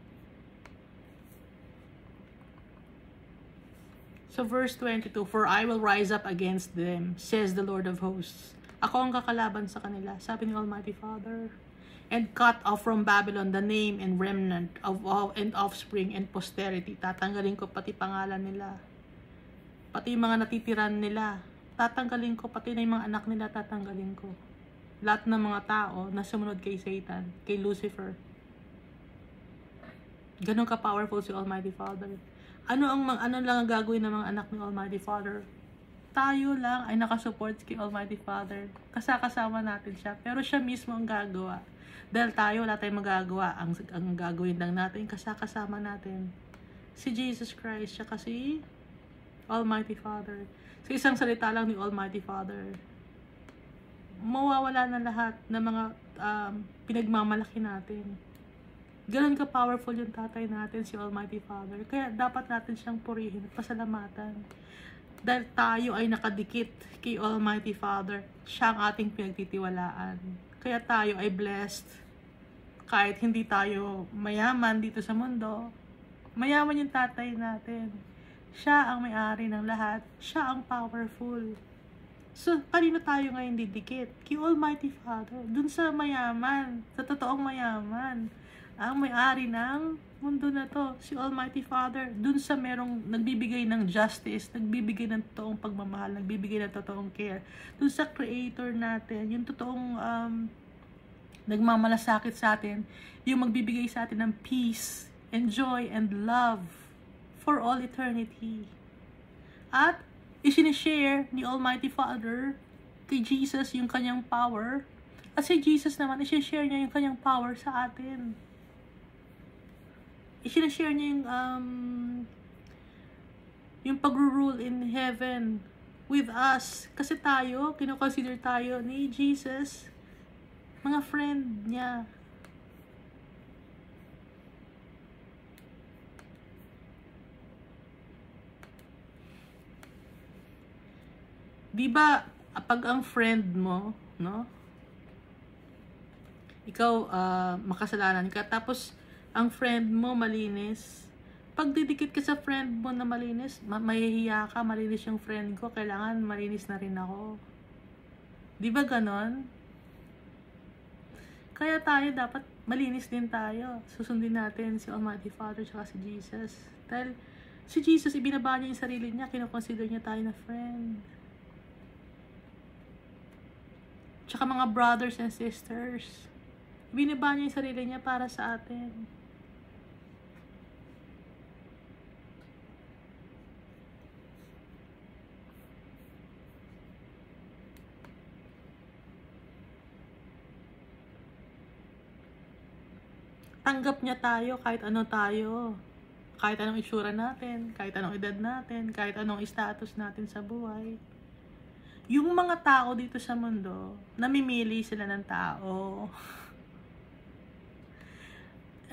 Speaker 1: So, verse 22, for I will rise up against them, says the Lord of hosts. Ako ang kakalaban sa kanila, sabi ni Almighty Father. And cut off from Babylon the name and remnant of all and offspring and posterity. Tatanggalin ko pati pangalan nila. Pati yung mga natitiran nila. Tatanggalin ko, pati na yung mga anak nila tatanggalin ko. Lahat ng mga tao na sumunod kay Satan, kay Lucifer. Ganun ka-powerful si Almighty Father. Ano lang ang gagawin ng mga anak ng Almighty Father? Tayo lang ay nakasupport kay Almighty Father. Kasama natin siya. Pero siya mismo ang gagawa. Dahil tayo, wala tayong magagawa. Ang gagawin lang natin, kasama natin. Si Jesus Christ, siya kasi Almighty Father. Sa isang salita lang ni Almighty Father, mawawala na lahat ng mga pinagmamalaki natin. Ganun ka-powerful yung tatay natin, si Almighty Father. Kaya dapat natin siyang purihin at pasalamatan. Dahil tayo ay nakadikit kay Almighty Father, siya ang ating pinagtitiwalaan. Kaya tayo ay blessed. Kahit hindi tayo mayaman dito sa mundo, mayaman yung tatay natin. Siya ang may-ari ng lahat. Siya ang powerful. So, kanino tayo ngayon didikit? Kay Almighty Father. Dun sa mayaman. Sa totoong mayaman. Ang may-ari ng mundo na to. Si Almighty Father. Dun sa merong nagbibigay ng justice. Nagbibigay ng totoong pagmamahal. Nagbibigay ng totoong care. Dun sa Creator natin. Yung totoong nagmamalasakit sa atin. Yung magbibigay sa atin ng peace and joy and love for all eternity. At isinishare ni Almighty Father kay Jesus yung kanyang power. At si Jesus naman, isinishare niya yung kanyang power sa atin. isinashare niya yung pag-rule in heaven with us. Kasi tayo, kinoconsider tayo ni Jesus, mga friend niya. Diba, pag ang friend mo, no? Ikaw, makasalanan ka, tapos, ang friend mo malinis. Pag didikit ka sa friend mo na malinis, mahihiya ka, malinis yung friend ko, kailangan malinis na rin ako. Diba ganon? Kaya tayo, dapat malinis din tayo. Susundin natin si Almighty Father tsaka si Jesus. Dahil, si Jesus, ibinaba niya yung sarili niya, kinoconsider niya tayo na friend. Tsaka mga brothers and sisters, binaba niya yung sarili niya para sa atin. Tanggap niya tayo kahit ano tayo. Kahit anong itsura natin, kahit anong edad natin, kahit anong status natin sa buhay. Yung mga tao dito sa mundo, namimili sila ng tao.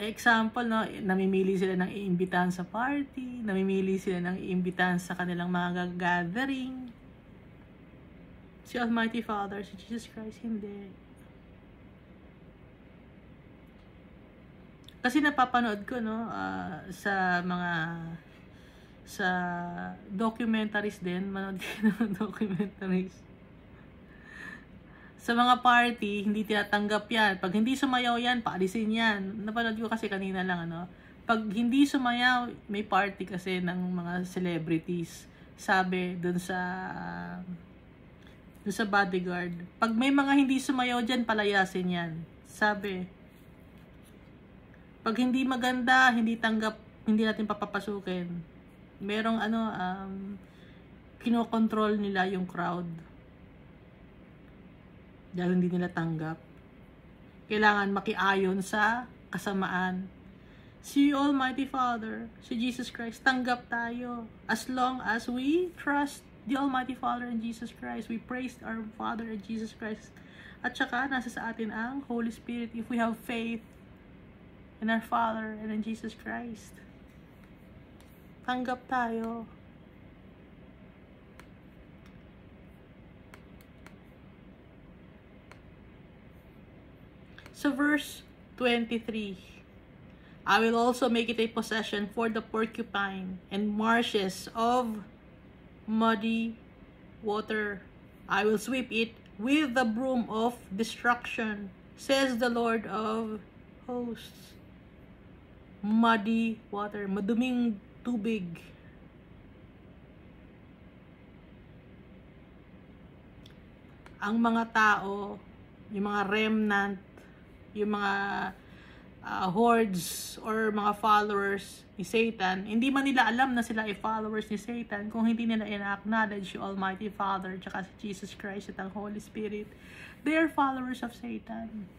Speaker 1: Example, no, namimili sila ng iimbitahan sa party, namimili sila ng iimbitahan sa kanilang mga gathering. Si Almighty Father, si Jesus Christ, hindi. Kasi napapanood ko, no, sa documentaries din, manood din ng documentaries. Sa mga party, hindi tinatanggap yan. Pag hindi sumayaw yan, paalisin yan. Napanood ko kasi kanina lang, ano. Pag hindi sumayaw, may party kasi ng mga celebrities. Sabi, dun sa bodyguard. Pag may mga hindi sumayaw dyan, palayasin yan. Sabi, pag hindi maganda, hindi tanggap, hindi natin papapasukin. Merong kinokontrol nila yung crowd. Dahil hindi nila tanggap. Kailangan makiayon sa kasamaan. Si Almighty Father, si Jesus Christ, tanggap tayo. As long as we trust the Almighty Father and Jesus Christ, we praise our Father and Jesus Christ. At saka, nasa sa atin ang Holy Spirit if we have faith in our Father and in Jesus Christ. Tanggap tayo. So verse 23, I will also make it a possession for the porcupine and marshes of muddy water. I will sweep it with the broom of destruction, says the Lord of hosts. Muddy water, maduming tubig. Ang mga tao, yung mga remnant, yung mga hordes or mga followers ni Satan, hindi man nila alam na sila ay followers ni Satan kung hindi nila ina-acknowledge yung Almighty Father tsaka si Jesus Christ at ang Holy Spirit. They are followers of Satan.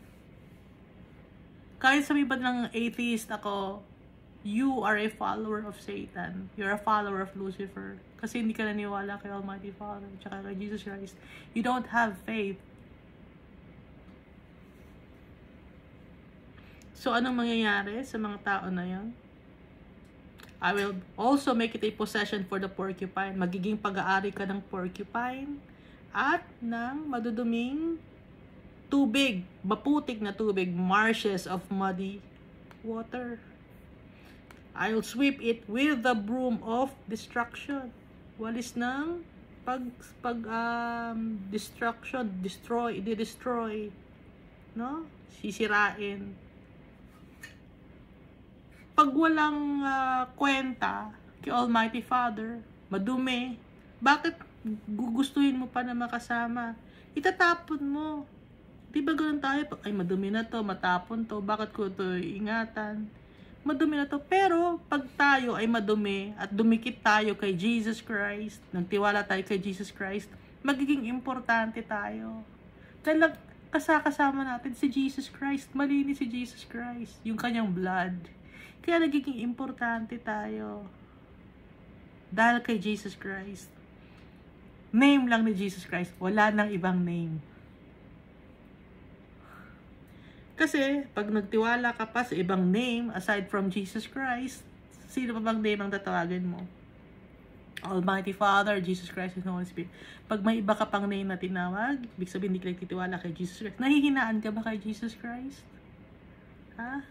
Speaker 1: Kahit sabi ba ng atheist ako, you are a follower of Satan. You're a follower of Lucifer. Kasi hindi ka naniwala kay Almighty Father tsaka kay Jesus Christ. You don't have faith. So, anong mangyayari sa mga tao na yan? I will also make it a possession for the porcupine. Magiging pag-aari ka ng porcupine at ng maduduming tubig, maputik na tubig, marshes of muddy water. I'll sweep it with the broom of destruction. Walis ng destruction, destroy, no? Sisirain. Pag walang kwenta kay Almighty Father, madumi, bakit gugustuhin mo pa na makasama? Itatapon mo. Di ba ganun tayo? Ay, madumi na to, matapon to, bakit ko to ingatan? Madumi na to. Pero, pag tayo ay madumi at dumikit tayo kay Jesus Christ, nagtiwala tayo kay Jesus Christ, magiging importante tayo. Dahil kasama natin si Jesus Christ, malinis si Jesus Christ, yung kanyang blood. Kaya nagiging importante tayo. Dahil kay Jesus Christ. Name lang ni Jesus Christ. Wala nang ibang name. Kasi, pag nagtiwala ka pa sa ibang name, aside from Jesus Christ, sino pa bang name ang tatawagin mo? Almighty Father, Jesus Christ, and Holy Spirit. Pag may iba ka pang name na tinawag, ibig sabihin hindi ka nagtitiwala kay Jesus Christ. Nahihinaan ka ba kay Jesus Christ? Ha?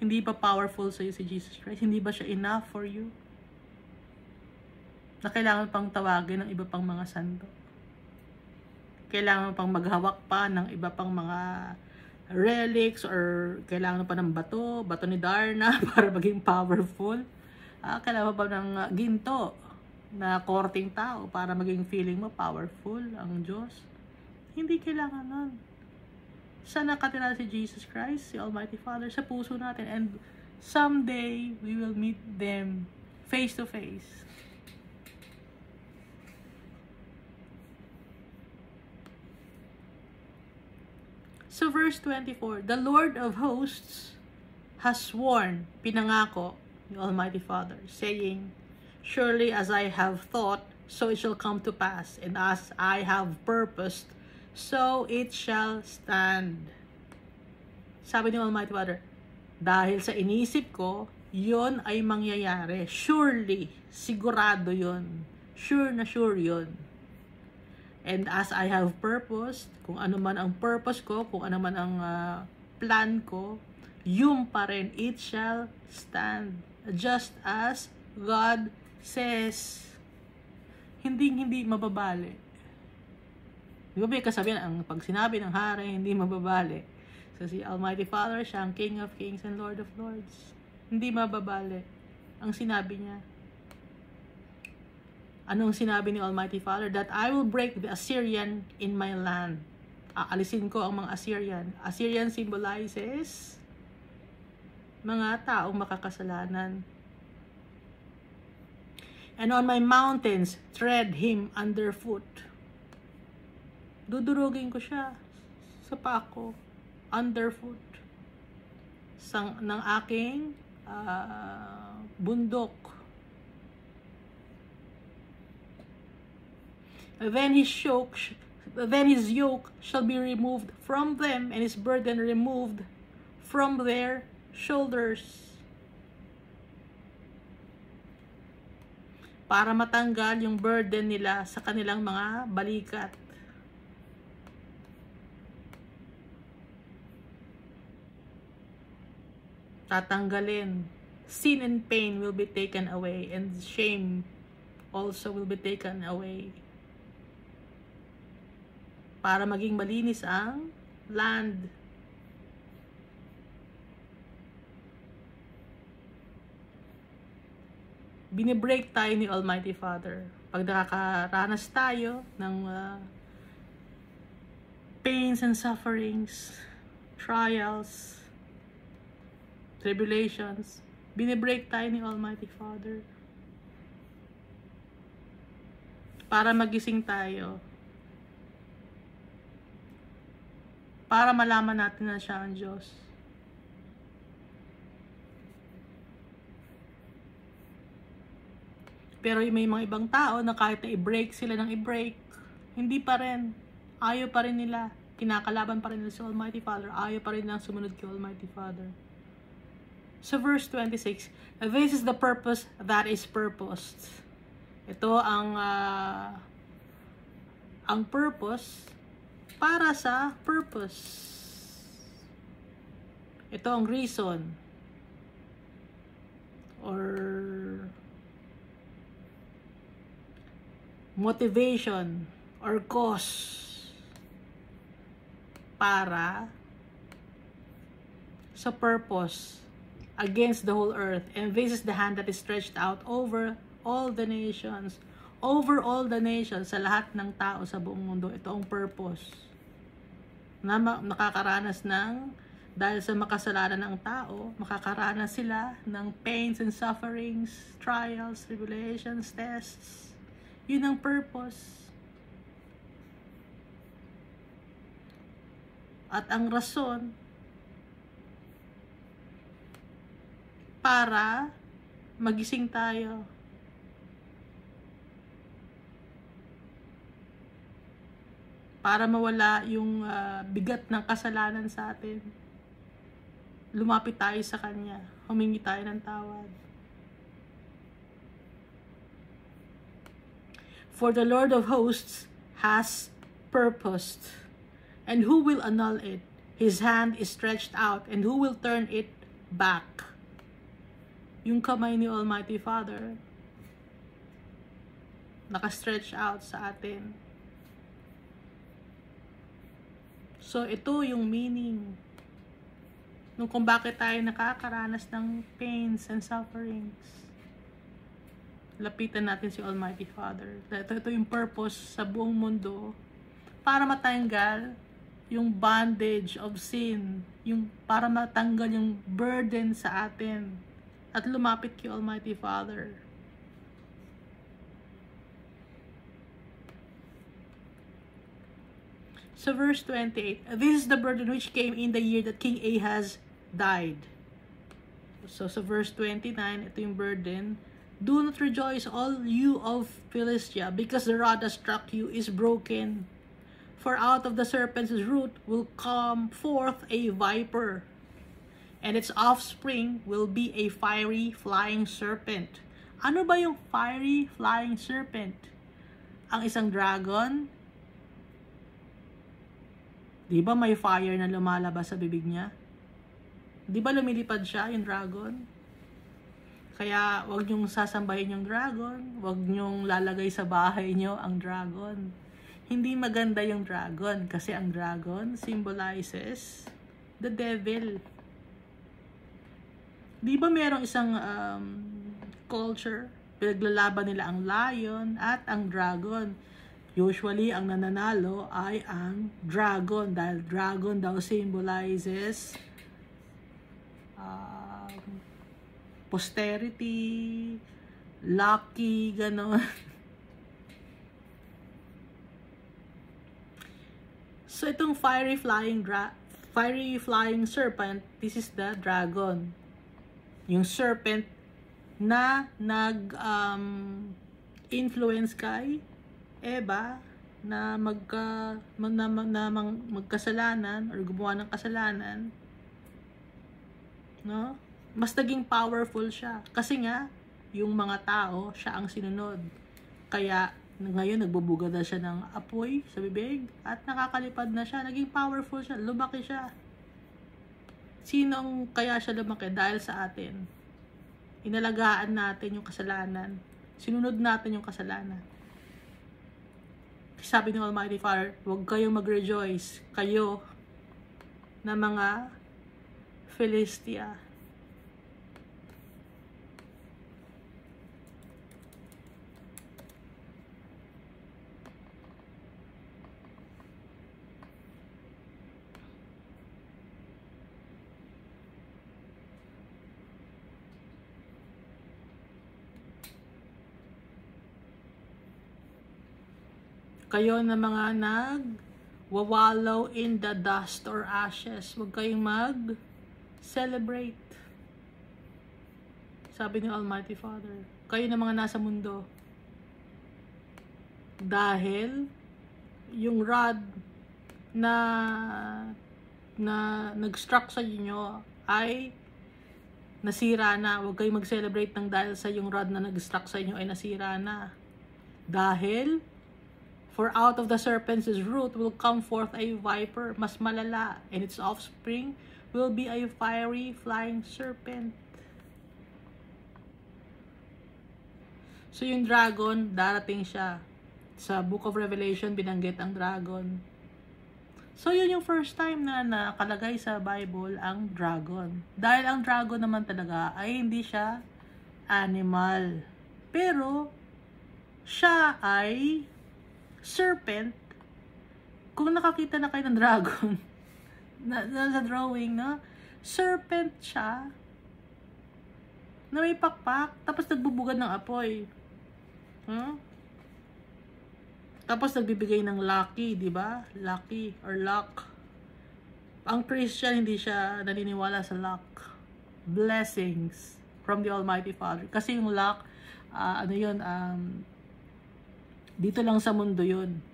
Speaker 1: Hindi ba powerful sa'yo si Jesus Christ? Hindi ba siya enough for you? Na kailangan pang tawagin ng iba pang mga santo. Kailangan pang maghawak pa ng iba pang mga relics or kailangan pa ng bato ni Darna para maging powerful. Kailangan pa ng ginto na korting tao para maging feeling mo powerful ang Diyos. Hindi kailangan nun. Saan nakatira si Jesus Christ, si Almighty Father, sa puso natin. And someday, we will meet them face to face. So verse 24, the Lord of hosts has sworn, pinangako, the Almighty Father, saying, surely as I have thought, so it shall come to pass, and as I have purposed, so it shall stand. Sabi ni Almighty Father, dahil sa inisip ko, yon ay mangyayari. Surely, sigurado yon. Sure na sure yon. And as I have purposed, kung ano man ang purpose ko, kung ano man ang plan ko, yung pa rin, it shall stand. Just as God says. Hindi mababali. Di ba may kasabihan, ang pag sinabi ng hari, hindi mababali. So si Almighty Father, siya ang King of Kings and Lord of Lords. Hindi mababali ang sinabi niya. Anong sinabi ni Almighty Father? That I will break the Assyrian in my land. Aalisin ko ang mga Assyrian. Assyrian symbolizes mga taong makakasalanan. And on my mountains, tread him underfoot. Dudurugin ko siya sa pako, underfoot, ng aking bundok. Then his yoke shall be removed from them, and his burden removed from their shoulders. Para matanggal yung burden nila sa kanilang mga balikat. Tatanggalin. Sin and pain will be taken away, and shame also will be taken away. Para maging malinis ang land. Binibreak tayo ni Almighty Father. Pag nakakaranas tayo ng pains and sufferings, trials, tribulations, binibreak tayo ni Almighty Father. Para magising tayo. Para malaman natin na siya ang Diyos. Pero may mga ibang tao na kahit na i-break sila ng i-break, hindi pa rin. Ayaw pa rin nila. Kinakalaban pa rin nila si Almighty Father. Ayaw pa rin nilang sumunod kay Almighty Father. So verse 26, this is the purpose that is purposed. Ito ang purpose para sa purpose. Ito ang reason or motivation or cause para sa purpose against the whole earth. And this is the hand that is stretched out over all the nations. Over all the nations, sa lahat ng tao sa buong mundo. Ito ang purpose. Na nakakaranas ng, dahil sa makasalanan ng tao, makakaranas sila ng pains and sufferings, trials, tribulations, tests. Yun ang purpose. At ang rason para magising tayo. Para mawala yung bigat ng kasalanan sa atin. Lumapit tayo sa Kanya. Humingi tayo ng tawad. For the Lord of hosts has purposed, and who will annul it? His hand is stretched out, and who will turn it back? Yung kamay ni Almighty Father, naka-stretch out sa atin. So, ito yung meaning nung kung bakit tayo nakakaranas ng pains and sufferings. Lapitan natin si Almighty Father. Ito yung purpose sa buong mundo para matanggal yung bondage of sin, yung para matanggal yung burden sa atin at lumapit kay Almighty Father. So verse 28, this is the burden which came in the year that King Ahaz died. So sa verse 29, ito yung burden. Do not rejoice, all you of Philistia, because the rod that struck you is broken. For out of the serpent's root will come forth a viper, and its offspring will be a fiery flying serpent. Ano ba yung fiery flying serpent? Ang isang dragon? Di ba may fire na lumalabas sa bibig niya? Di ba lumilipad siya, yung dragon? Kaya wag niyong sasambahin yung dragon, wag niyong lalagay sa bahay niyo ang dragon. Hindi maganda yung dragon kasi ang dragon symbolizes the devil. Di ba merong isang culture, pinaglalaban nila ang lion at ang dragon. Usually, ang nananalo ay ang dragon dahil dragon daw symbolizes posterity, lucky, gano'n. So, itong fiery flying serpent, this is the dragon. Yung serpent na nag-influence kay Eva na magkasalanan or gumawa ng kasalanan, no? Mas naging powerful siya kasi nga yung mga tao siya ang sinunod. Kaya ngayon nagbubuga na siya ng apoy sa bibig at nakakalipad na siya, naging powerful siya, lumaki siya. Sinong kaya siya lumaki? Dahil sa atin. Inalagaan natin yung kasalanan. Sinunod natin yung kasalanan. Sabi ng Almighty Father, huwag kayong mag-rejoice, kayo na mga Philistia. Kayo na mga nag-wawallow in the dust or ashes, huwag kayong mag-celebrate. Sabi ni Almighty Father, kayo na mga nasa mundo. Dahil yung rod na nag-struck sa inyo ay nasira na. Huwag kayong mag-celebrate ng dahil sa yung rod na nag-struck sa inyo ay nasira na. Dahil for out of the serpent's root will come forth a viper, mas malala, and its offspring will be a fiery flying serpent. So yung dragon, darating siya. Sa Book of Revelation, binanggit ang dragon. So yun yung first time na nakalagay sa Bible ang dragon. Dahil ang dragon naman talaga ay hindi siya animal. Pero siya ay serpent. Kung nakakita na kayo ng dragon sa drawing, no? Serpent siya na may pakpak tapos nagbubugad ng apoy. Tapos nagbibigay ng lucky, di ba? Lucky or luck. Ang Christian hindi siya naniniwala sa luck. Blessings. from the Almighty Father. Kasi yung lack, ano yun, dito lang sa mundo yun.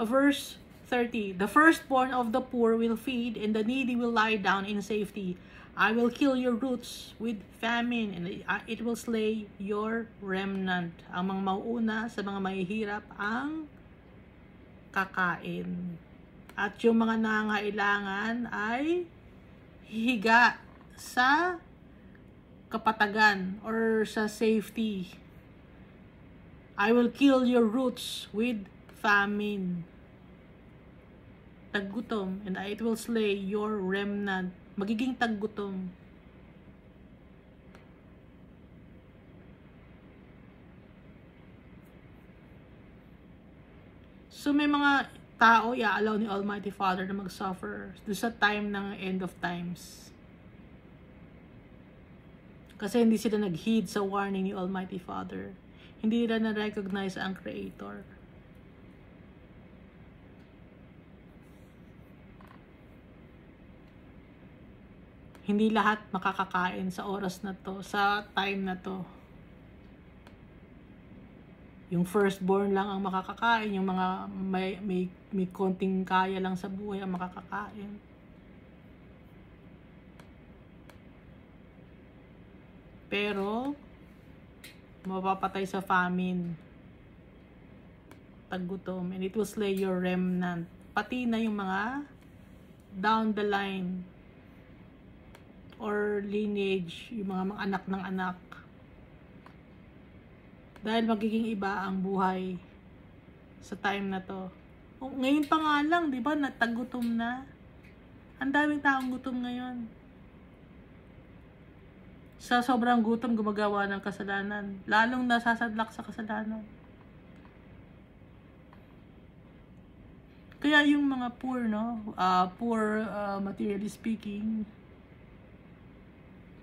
Speaker 1: Verse 30, the firstborn of the poor will feed, and the needy will lie down in safety. I will kill your roots with famine, and it will slay your remnant. Ang mga mauuna sa mga mahihirap ang kakain. At yung mga nangangailangan ay hihiga sa kapatagan or sa safety. I will kill your roots with famine. Taggutom, and it will slay your remnant. Magiging taggutom. So may mga tao i-allow ni Almighty Father na mag-suffer doon sa time ng end of times. Kasi hindi sila nag-heed sa warning ni Almighty Father. Hindi nila na-recognize ang Creator. Hindi lahat makakakain sa oras na to, sa time na to. Yung firstborn lang ang makakakain, yung mga may konting kaya lang sa buhay ang makakakain. Pero mapapatay sa famine, taggutom, and it will slay your remnant. Pati na yung mga down the line or lineage, yung mga anak ng anak. Dahil magiging iba ang buhay sa time na to. Ngayon pa nga lang, di ba, natagutom na. Ang daming taong gutom ngayon. Sa sobrang gutom, gumagawa ng kasalanan. Lalong nasasadlak sa kasalanan. Kaya yung mga poor, no? Poor, materially speaking,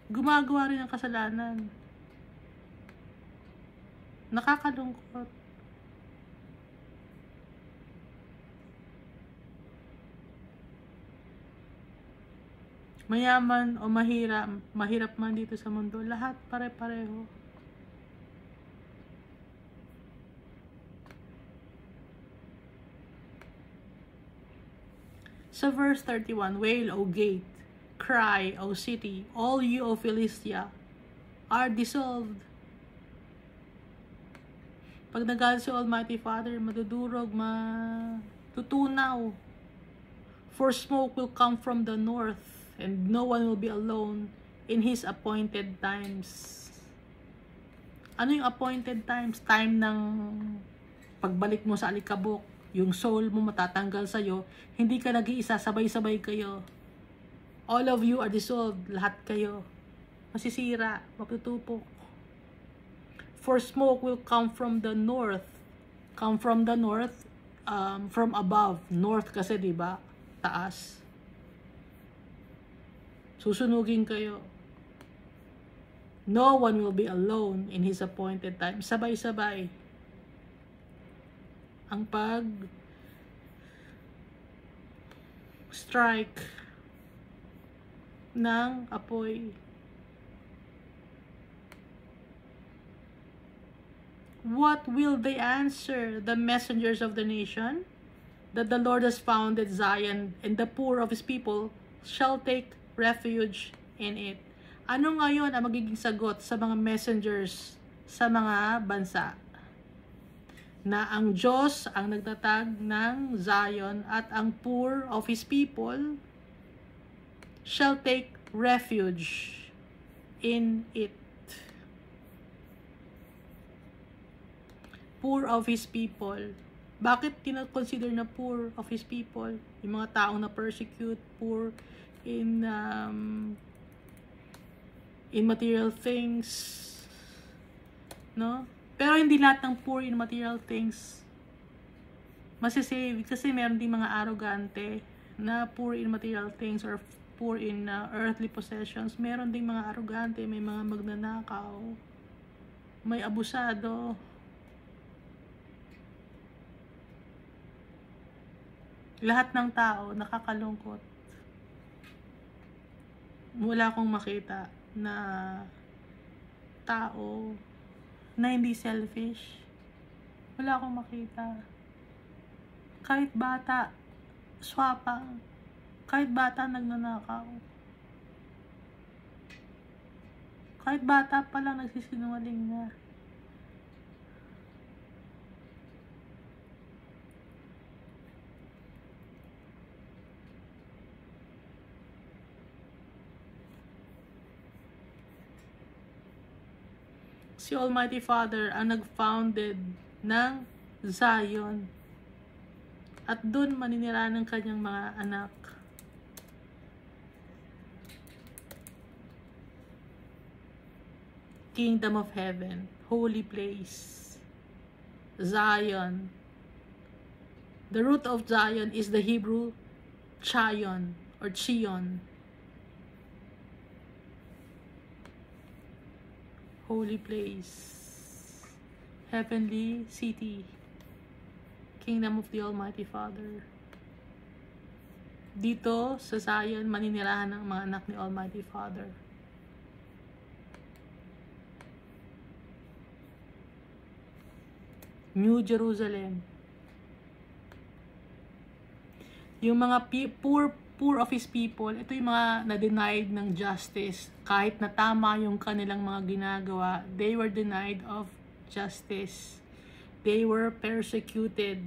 Speaker 1: gumagawa rin ng kasalanan. Nakakalungkot. Mayaman o mahirap man dito sa mundo, lahat pare-pareho. Sa verse 31, wail, O gate, cry, O city, all you, O Philistia, are dissolved. Pag nagalit si Almighty Father, madudurog, matutunaw. For smoke will come from the north, and no one will be alone in His appointed times. Ano yung appointed times? Time ng pagbalik mo sa alikabok, yung soul mo matatanggal sa'yo, hindi ka nag-iisa, sabay-sabay kayo. All of you are dissolved, lahat kayo. Masisira, matutupok. For smoke will come from the north. Come from the north, from above. North kasi, di ba? Taas. Susunugin kayo. No one will be alone in His appointed time. Sabay-sabay. Ang strike ng apoy. What will they answer, the messengers of the nation? That the Lord has founded Zion, and the poor of His people shall take refuge in it. Ano ngayon ang magiging sagot sa mga messengers sa mga bansa? Na ang Diyos ang nagtatag ng Zion, at ang poor of His people shall take refuge in it. Poor of His people. Bakit tinakonsider na poor of His people? Yung mga taong na persecute, poor in material things, no? Pero hindi lahat ng poor in material things masisave, kasi meron din mga arrogante na poor in material things or poor in earthly possessions. Meron ding mga arrogante, may mga magnanakaw, may abusado. Lahat ng tao nakakalungkot. Wala akong makita na tao na hindi selfish. Wala akong makita. Kahit bata, swapang. Kahit bata nagnanakaw. Kahit bata pa lang nagsisinungaling na. Si Almighty Father ang nag-founded ng Zion. At doon maninira ng kanyang mga anak. Kingdom of Heaven, holy place, Zion. The root of Zion is the Hebrew Chion or Chion. Holy place, heavenly city, kingdom of the Almighty Father. Dito sa Zion, maninirahan ng mga anak ni Almighty Father. New Jerusalem. Yung mga poor of His people, ito yung mga na-denied ng justice. Kahit na tama yung kanilang mga ginagawa, they were denied of justice. They were persecuted.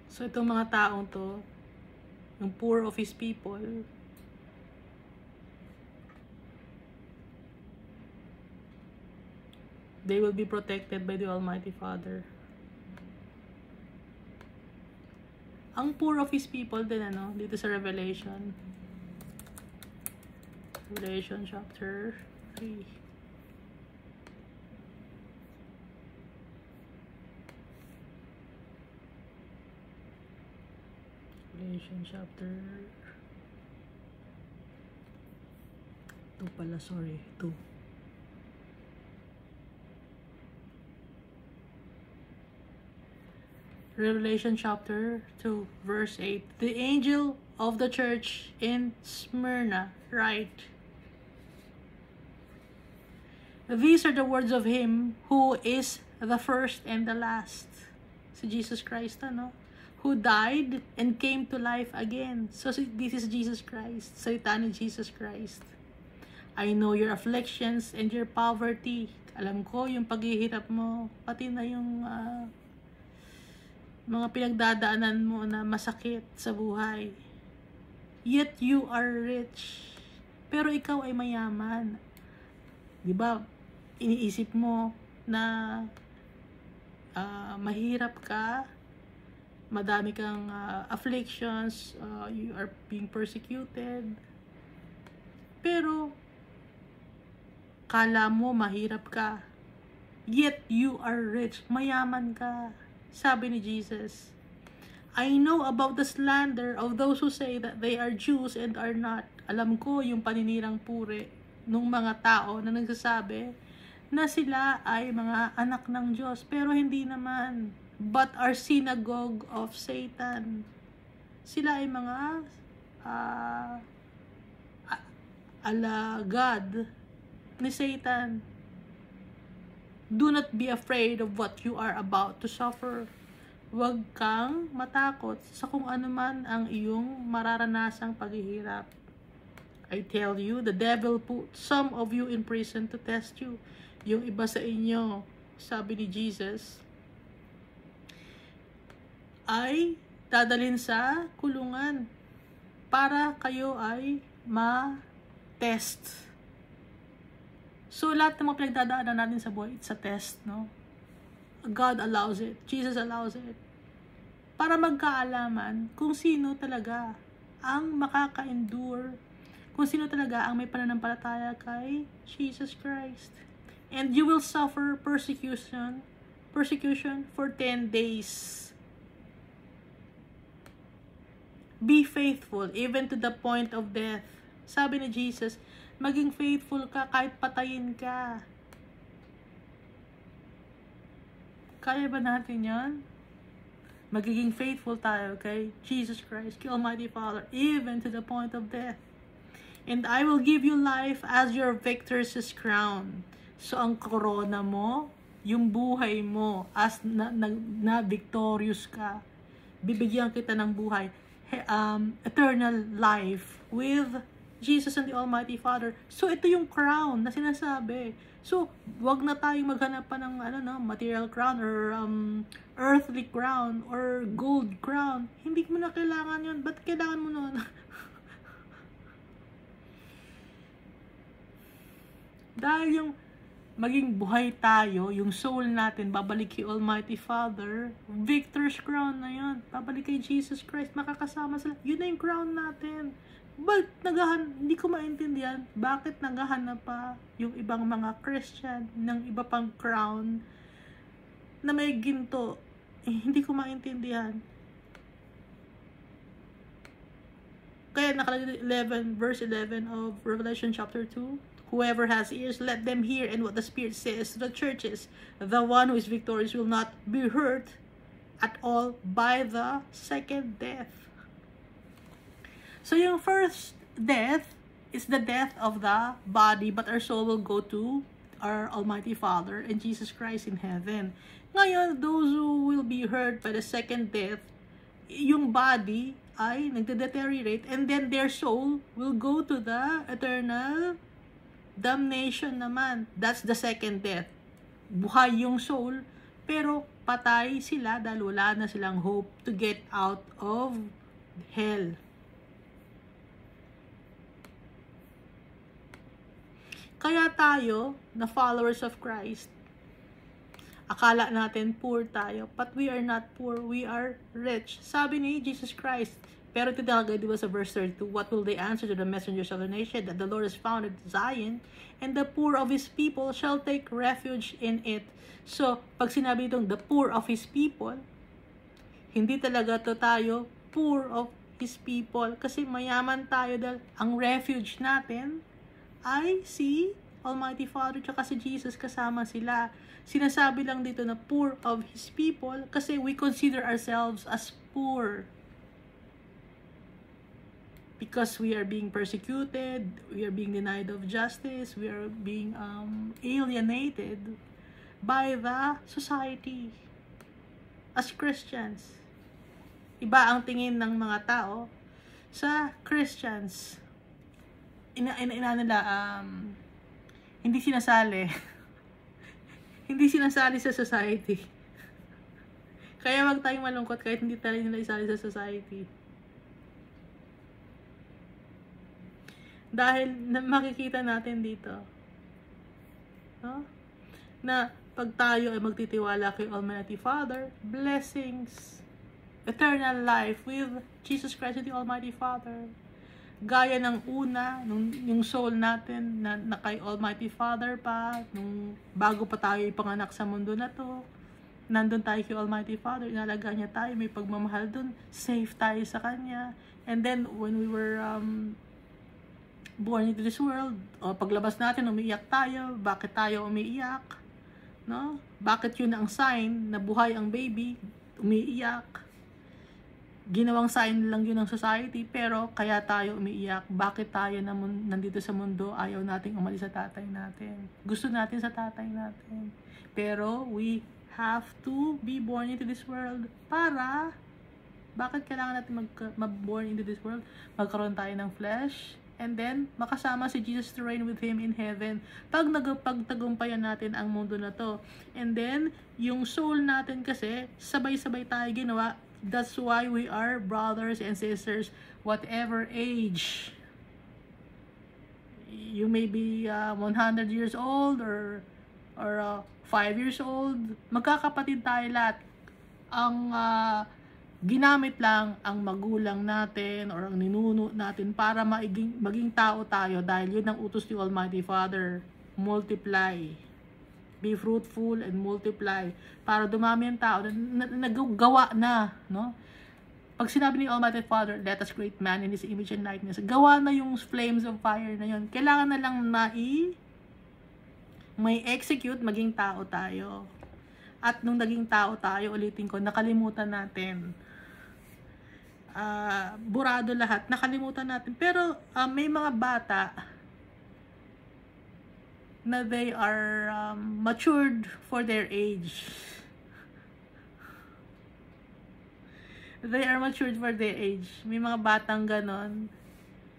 Speaker 1: So itong mga taong to, yung poor of His people, they will be protected by the Almighty Father. Ang poor of His people din, dito sa Revelation. Revelation chapter 3. Revelation chapter 2 pala, sorry, 2. Revelation chapter 2 verse 8. The angel of the church in Smyrna write, these are the words of Him who is the first and the last. Si Jesus Christ, who died and came to life again. So this is Jesus Christ. Salita ni Jesus Christ. I know your afflictions and your poverty. Alam ko yung paghihirap mo, pati na yung mga pinagdadaanan mo na masakit sa buhay. Yet you are rich. Pero ikaw ay mayaman. Diba? Iniisip mo na mahirap ka, madami kang afflictions, you are being persecuted. Pero kala mo mahirap ka. Yet you are rich. Mayaman ka. Sabi ni Jesus, I know about the slander of those who say that they are Jews and are not. Alam ko yung paninirang puri ng mga tao na nagsasabi na sila ay mga anak ng Diyos, pero hindi naman. But are synagogue of Satan. Sila ay mga alagad ni Satan. Do not be afraid of what you are about to suffer. Huwag kang matakot sa kung ano man ang iyong mararanasang paghihirap. I tell you, the devil put some of you in prison to test you. Yung iba sa inyo, sabi ni Jesus, ay dadalhin sa kulungan para kayo ay ma-test. So, lahat ng mga pinagdadaanan natin sa buhay, it's a test, God allows it. Jesus allows it. Para magkaalaman kung sino talaga ang makaka-endure, kung sino talaga ang may pananampalataya kay Jesus Christ. And you will suffer persecution for 10 days. Be faithful even to the point of death. Sabi ni Jesus, maging faithful ka kahit patayin ka. Kaya ba natin yan? Magiging faithful tayo kay Jesus Christ, kay Almighty Father, even to the point of death. And I will give you life as your victor's crown. So ang corona mo, yung buhay mo, as na victorious ka, bibigyan kita ng buhay, eternal life with Jesus and the Almighty Father. So ito yung crown na sinasabi. So wag na tayong maghanap pa ng material crown or earthly crown or gold crown. Hindi mo na kailangan yun. Ba't kailangan mo nun? Dahil yung maging buhay tayo, yung soul natin, babalik kay Almighty Father, victor's crown na yun. Babalik kay Jesus Christ, makakasama sila. Yun na yung crown natin. But hindi ko maintindihan, bakit naghahanap pa yung ibang mga Christian ng iba pang crown na may ginto? Hindi ko maintindihan. Kaya nakalagay 11, verse 11 of Revelation chapter 2. Whoever has ears, let them hear and what the Spirit says to the churches. The one who is victorious will not be hurt at all by the second death. So yung first death is the death of the body, but our soul will go to our Almighty Father and Jesus Christ in heaven. Ngayon, those who will be hurt by the second death, yung body ay nagde-deteriorate and then their soul will go to the eternal damnation naman. That's the second death. Buhay yung soul, pero patay sila dahil wala na silang hope to get out of hell. Kaya tayo, na followers of Christ, akala natin poor tayo, but we are not poor, we are rich. Sabi ni Jesus Christ, pero tinagay diba sa verse 32, what will they answer to the messengers of the nation that the Lord has founded Zion, and the poor of His people shall take refuge in it. So, pag sinabi itong the poor of His people, hindi talaga to tayo poor of His people, kasi mayaman tayo dahil ang refuge natin ay si Almighty Father tsaka si Jesus, kasama sila. Sinasabi lang dito na poor of His people kasi we consider ourselves as poor. Because we are being persecuted, we are being denied of justice, we are being alienated by the society as Christians. Iba ang tingin ng mga tao sa Christians. Hindi sinasali. Hindi sinasali sa society. Kaya wag tayong malungkot kahit hindi tayo nila isali sa society. Dahil makikita natin dito, no? Na pag tayo ay magtitiwala kay Almighty Father, blessings, eternal life with Jesus Christ and the Almighty Father. Gaya ng una, yung soul natin na kay Almighty Father pa, nung bago pa tayo ipanganak sa mundo na to, nandun tayo kay Almighty Father, inalagaan niya tayo, may pagmamahal dun, safe tayo sa Kanya. And then, when we were born into this world, paglabas natin, umiiyak tayo. Bakit tayo umiiyak? No? Bakit yun ang sign na buhay ang baby? Umiiyak. Ginawang sign lang yun ng society, pero kaya tayo umiiyak. Bakit tayo nandito sa mundo, ayaw nating umalis sa tatay natin? Gusto natin sa tatay natin. Pero we have to be born into this world para, bakit kailangan natin mag-born into this world? Magkaroon tayo ng flesh, and then makasama si Jesus to reign with Him in heaven. Pagtagumpayan natin ang mundo na to. And then, yung soul natin kasi, sabay-sabay tayo ginawa. That's why we are brothers and sisters, whatever age. You may be 100 years old or 5 years old. Magkakapatid tayo lahat. Ang ginamit lang ang magulang natin or ang ninuno natin para maging tao tayo, dahil yun ang utos ni Almighty Father. Multiply. Be fruitful and multiply. Para dumami ang tao na nagawa na, no? Pag sinabi ni Almighty Father, let us create man in His image and likeness, gawa na yung flames of fire na yun. Kailangan na lang may execute, maging tao tayo. At nung naging tao tayo, ulitin ko, nakalimutan natin. Burado lahat, nakalimutan natin. Pero may mga bata na they are matured for their age. They are matured for their age. May mga batang ganon.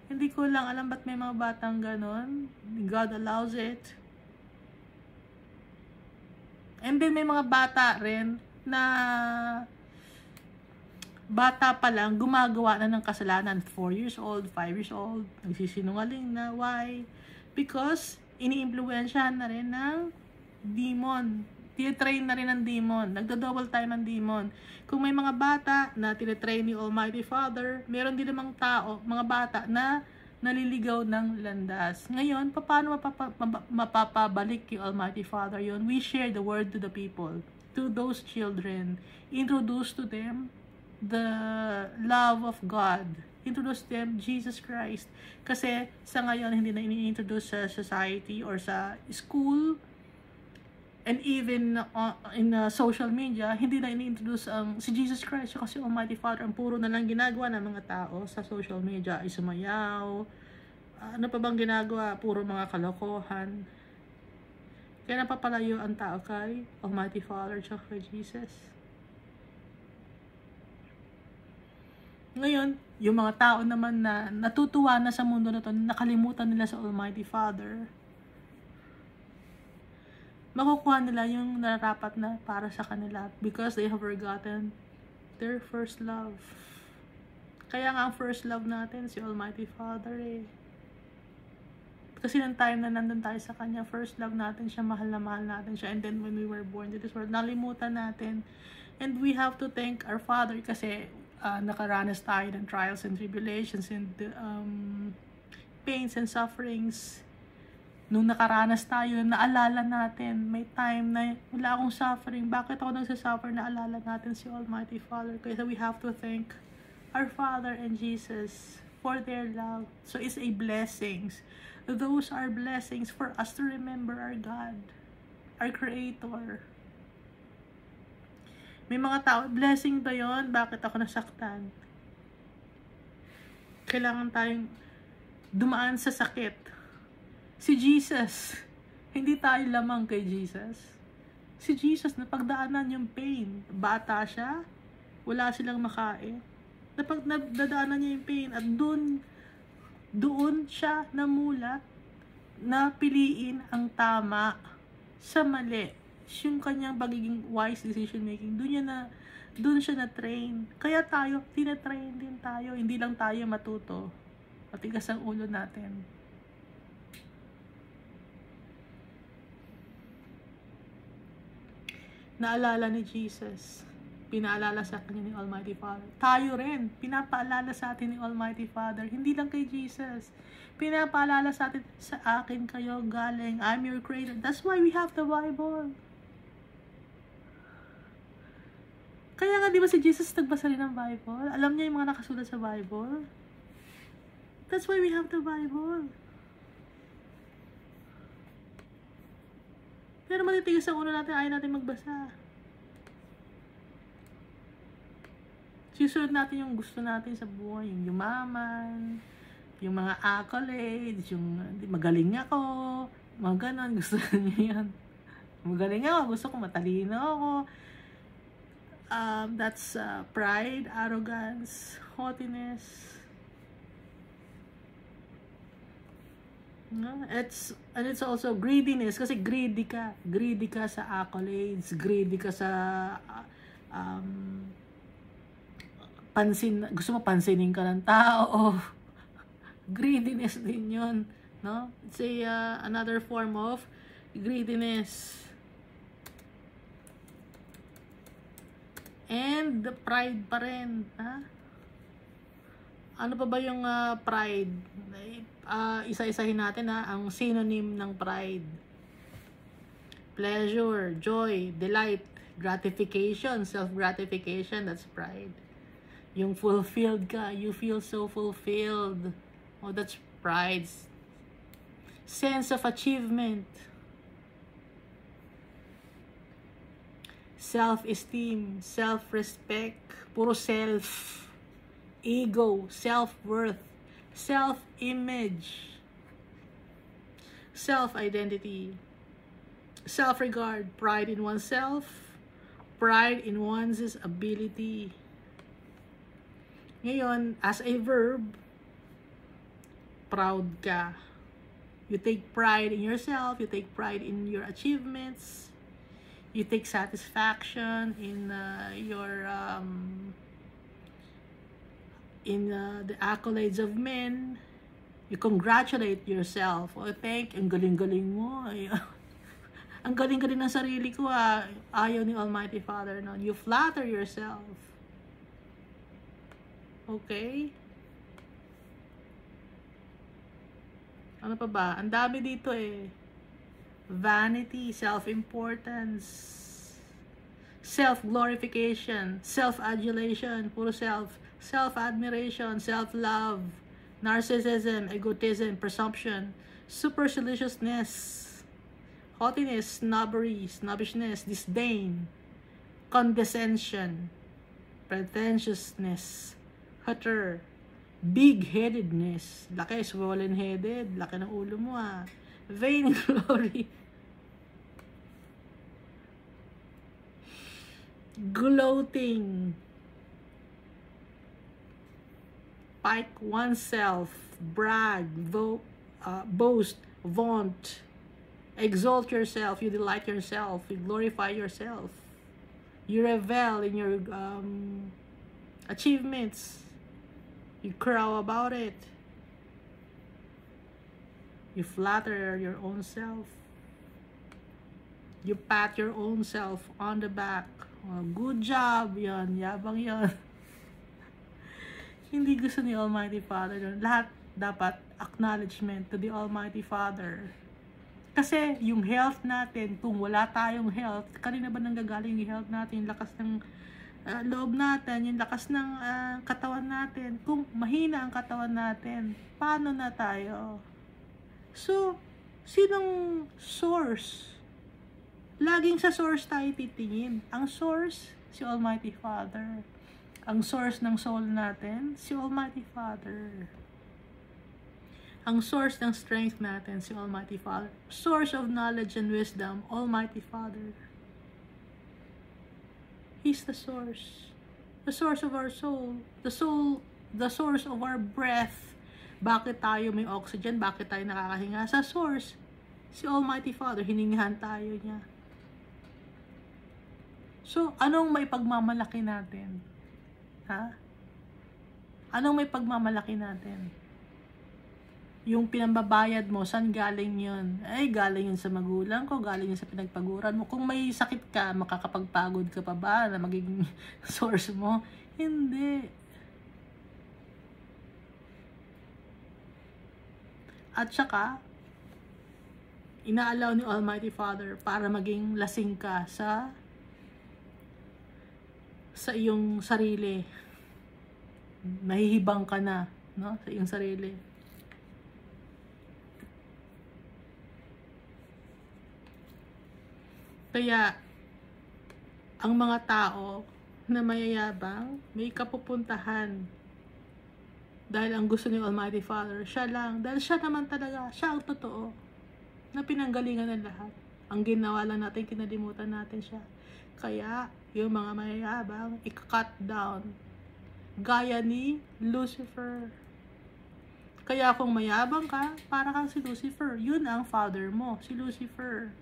Speaker 1: Hindi ko lang alam ba't may mga batang ganon. God allows it. And then may mga bata rin na bata pa lang, gumagawa na ng kasalanan. 4 years old, 5 years old, nagsisinungaling na. Why? Because ini-impluwensyahan na rin ng demon. Tinatrain na rin ng demon. Nagdo-double time ng demon. Kung may mga bata na tinatrain ni Almighty Father, meron din namang tao, mga bata na naliligaw ng landas. Ngayon, paano mapapabalik yung Almighty Father yun? We share the word to the people, to those children. Introduce to them the love of God. Introduce them Jesus Christ. Kasi sa ngayon, hindi na ini-introduce sa society or sa school, and even in social media, hindi na ini-introduce si Jesus Christ kasi Almighty Father. Ang puro na lang ginagawa ng mga tao sa social media ay sumayaw. Ano pa bang ginagawa? Puro mga kalokohan. Kaya napapalayo ang tao kay Almighty Father at kay Jesus. Ngayon, yung mga tao naman na natutuwa na sa mundo na to, nakalimutan nila sa Almighty Father, makukuha nila yung narapat na para sa kanila because they have forgotten their first love. Kaya nga ang first love natin si Almighty Father eh. Kasi ng time na nandun tayo sa Kanya, first love natin siya, mahal na mahal natin siya. And then when we were born to this world, nalimutan natin. And we have to thank our Father kasi nakaranas tayo ng trials and tribulations and pains and sufferings. Nung nakaranas tayo, naalala natin, may time na wala akong suffering. Bakit ako nagsasuffer? Naalala natin si Almighty Father. Kaya we have to thank our Father and Jesus for their love. So it's a blessings. Those are blessings for us to remember our God, our Creator. May mga tao, blessing ba yun? Bakit ako nasaktan? Kailangan tayong dumaan sa sakit. Si Jesus, hindi tayo lamang kay Jesus. Si Jesus, napagdaanan yung pain. Bata siya, wala silang makain. Nadaanan niya yung pain at doon siya namulat na piliin ang tama sa mali. Yung kanyang pagiging wise decision making, doon siya na-train. Kaya tayo, tinatrain din tayo. Hindi lang tayo matuto. Matigas ang ulo natin. Naalala ni Jesus, pinaalala sa kanya ni Almighty Father. Tayo rin, pinapaalala sa atin ni Almighty Father. Hindi lang kay Jesus. Pinapaalala sa atin, sa akin kayo galing. I'm your creator. That's why we have the Bible. Kaya nga, di ba si Jesus nagbasa rin ng Bible? Alam niya yung mga nakasulat sa Bible? That's why we have the Bible. Pero matitigas ang ulo natin, ayaw natin magbasa. Susunod natin yung gusto natin sa buhay, yung yumaman, yung mga accolades, yung magaling ako, mga ganon, gusto niya yan. Magaling ako, gusto ko matalino ako. That's pride, arrogance, haughtiness. It's also greediness kasi greedy ka sa accolades, greedy ka sa gusto mo pansinin ka ng tao. Greediness din yun, no? It's another form of greediness. And the pride pa rin, ha? Ano pa ba yung pride? Isa-isahin natin ang synonym ng pride. Pleasure, joy, delight, gratification, self-gratification, that's pride. Yung fulfilled ka, you feel so fulfilled. Oh, that's pride. Sense of achievement. Self-esteem, self-respect, puro self. Ego, self-worth, self-image, self-identity, self-regard, pride in oneself, pride in one's ability. Ngayon, as a verb, proud ka. You take pride in yourself, you take pride in your achievements, you take satisfaction in the accolades of men. You congratulate yourself. Oh, ang galing-galing mo. Ang galing-galing ng sarili ko, ah. Ayaw ni Almighty Father, no? You flatter yourself. Okay? Ano pa ba? Ang dami dito eh. Vanity, self-importance, self-glorification, self-adulation, puro self, self-admiration, self-love, narcissism, egotism, presumption, superciliousness, haughtiness, snobbery, snobbishness, disdain, condescension, pretentiousness, hauteur, big-headedness, laki, swollen-headed, laki ng ulo mo ah, vainglory, gloating, pike oneself, brag, boast, vaunt, exalt yourself, you delight yourself, you glorify yourself, you revel in your achievements, you crow about it, you flatter your own self, you pat your own self on the back. Oh, good job, yan, yabang yan. Hindi gusto ni Almighty Father doon. Lahat dapat acknowledgement to the Almighty Father. Kasi yung health natin, kung wala tayong health, kanina ba nanggagaling yung health natin, yung lakas ng loob natin, yung lakas ng katawan natin. Kung mahina ang katawan natin, paano na tayo? So, sinong source? Laging sa source tayo titingin. Ang source, si Almighty Father. Ang source ng soul natin, si Almighty Father. Ang source ng strength natin, si Almighty Father. Source of knowledge and wisdom, Almighty Father. He's the source. The source of our soul. The source of our breath. Bakit tayo may oxygen? Bakit tayo nakakahinga? Sa source, si Almighty Father, hiningihan tayo niya. So, anong may pagmamalaki natin? Ha? Anong may pagmamalaki natin? Yung pinambabayad mo, saan galing yun? Ay, galing yun sa magulang ko, galing yun sa pinagpaguran mo. Kung may sakit ka, makakapagpagod ka pa ba na magiging source mo? Hindi. At saka, inaalaw ni Almighty Father para maging lasing ka sa iyong sarili. Nahihibang ka na, no? Sa iyong sarili. Kaya, ang mga tao na mayayabang, may kapupuntahan. Dahil ang gusto ni Almighty Father, siya lang. Dahil siya naman talaga, siya ang totoo. Na pinanggalingan ng lahat. Ang ginawa lang natin, kinalimutan natin siya. Kaya, yung mga mayayabang, i-cut down. Gaya ni Lucifer. Kaya kung mayabang ka, para kang si Lucifer. Yun ang father mo, si Lucifer.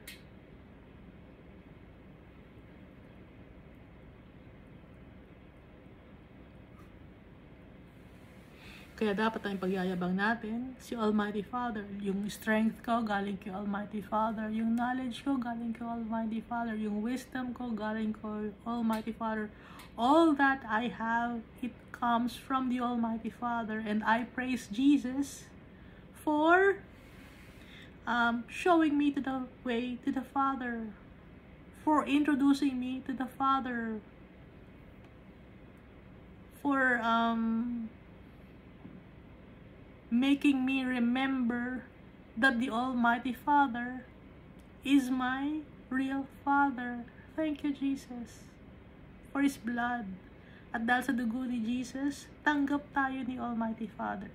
Speaker 1: Kaya dapat tayong pagyayabang natin, si Almighty Father. Yung strength ko, galing kay Almighty Father. Yung knowledge ko, galing kay Almighty Father. Yung wisdom ko, galing kay Almighty Father. All that I have, it comes from the Almighty Father. And I praise Jesus for showing me to the way to the Father. For introducing me to the Father. for making me remember that the Almighty Father is my real Father. Thank you, Jesus, for His blood. At dahil sa dugo ni Jesus, tanggap tayo ni Almighty Father.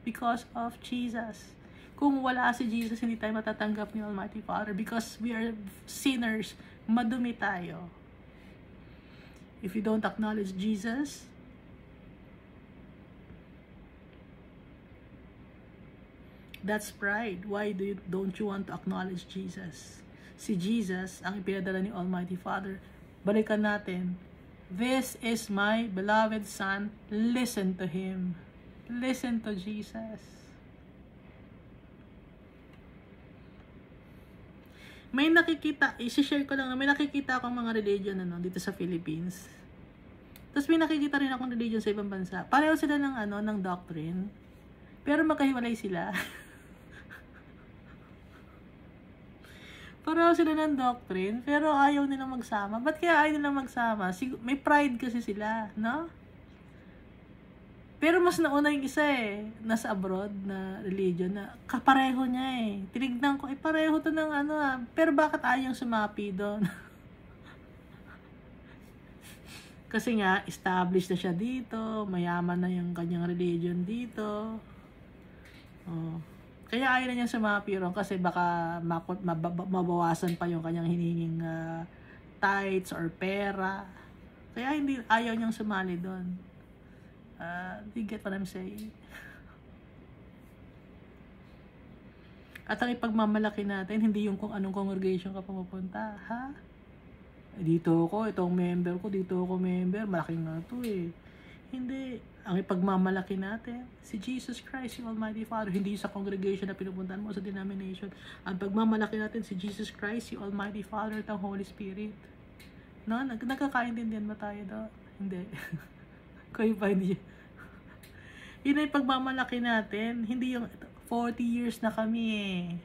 Speaker 1: Because of Jesus. Kung wala si Jesus, hindi tayo matatanggap ni Almighty Father. Because we are sinners, madumi tayo. If you don't acknowledge Jesus, that's pride. Why don't you want to acknowledge Jesus? Si Jesus, ang ipinadala ni Almighty Father. Balikan natin. This is my beloved Son. Listen to Him. Listen to Jesus. May nakikita, i-share ko lang, may nakikita akong mga religion dito sa Philippines. Tapos may nakikita rin akong religion sa ibang bansa. Pareho sila ng doctrine. Pero magkahiwalay sila. Pareho sila ng doctrine, pero ayaw nilang magsama. Ba't kaya ayaw nilang magsama? May pride kasi sila, no? Pero mas nauna yung isa nasa abroad na religion na kapareho niya Tinignan ko, pareho to ng pero bakit ayaw sumapi doon? Kasi nga, established na siya dito, mayaman na yung kanyang religion dito. Oh. Kaya ayaw na niya sumapi ron kasi baka mabawasan pa yung kanyang hininging tithes or pera. Kaya ayaw niyang sumali doon. You get what I'm saying? At ang ipagmamalaki natin, hindi yung kung anong congregation ka pumupunta. Ha? Dito ako, itong member ko, dito ako member. Malaki nga ito Hindi. Ang ipagmamalaki natin, si Jesus Christ, yung Almighty Father. Hindi sa congregation na pinupuntahan mo, sa denomination. Ang pagmamalaki natin, si Jesus Christ, yung Almighty Father at ang Holy Spirit. No? Nagkakaintindihan ba tayo doon? Hindi. Kayo pa hindi. Yun ay pagmamalaki natin. Hindi yung 40 years na kami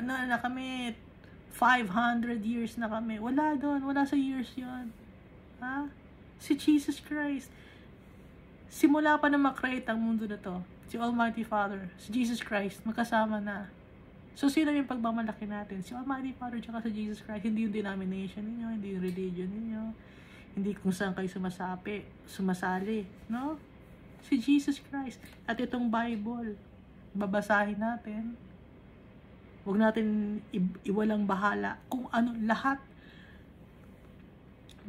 Speaker 1: na kami 500 years na kami. Wala doon. Wala sa years yun. Ha? Si Jesus Christ. Simula pa na makreate ang mundo na to, si Almighty Father, si Jesus Christ, magkasama na. So, sino yung pagmamalaki natin? Si Almighty Father tsaka si Jesus Christ. Hindi yung denomination ninyo, hindi yung religion ninyo, hindi kung saan kayo sumasali, no? Si Jesus Christ. At itong Bible, babasahin natin. Huwag natin iwalang bahala kung ano lahat.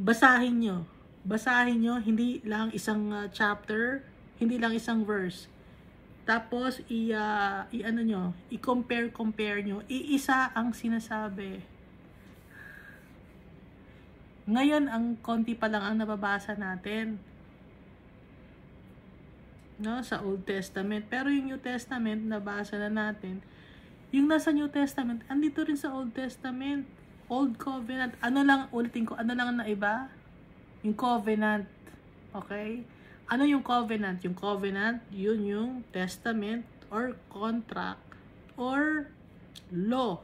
Speaker 1: Basahin nyo, hindi lang isang chapter, hindi lang isang verse. Tapos i-compare nyo, iisa ang sinasabi. Ngayon ang konti pa lang ang nababasa natin, no, sa Old Testament. Pero yung New Testament nabasa na natin. Yung nasa New Testament, andito rin sa Old Testament. Old Covenant. Ulitin ko, ano lang ang naiba? Yung covenant. Okay? Ano yung covenant? Yung covenant, yun yung testament or contract or law.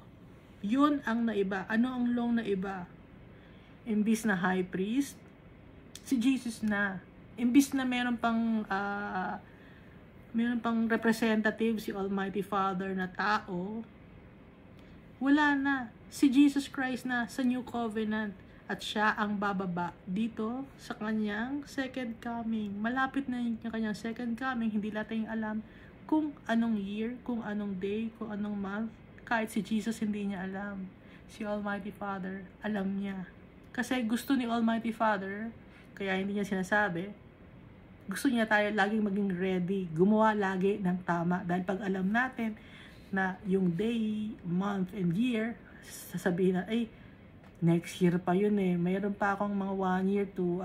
Speaker 1: Yun ang naiba. Ano ang law na iba? Imbis na high priest, si Jesus na. Imbis na meron pang representative, si Almighty Father na tao, wala na. Si Jesus Christ na sa New Covenant. At siya ang bababa dito sa kanyang second coming. Malapit na yung kanyang second coming. Hindi natin alam kung anong year, kung anong day, kung anong month. Kahit si Jesus hindi niya alam. Si Almighty Father, alam niya. Kasi gusto ni Almighty Father, kaya hindi niya sinasabi, gusto niya tayo laging maging ready. Gumawa lagi ng tama. Dahil pag alam natin na yung day, month, and year, sasabihin na, next year pa yun mayroon pa akong mga 1 year to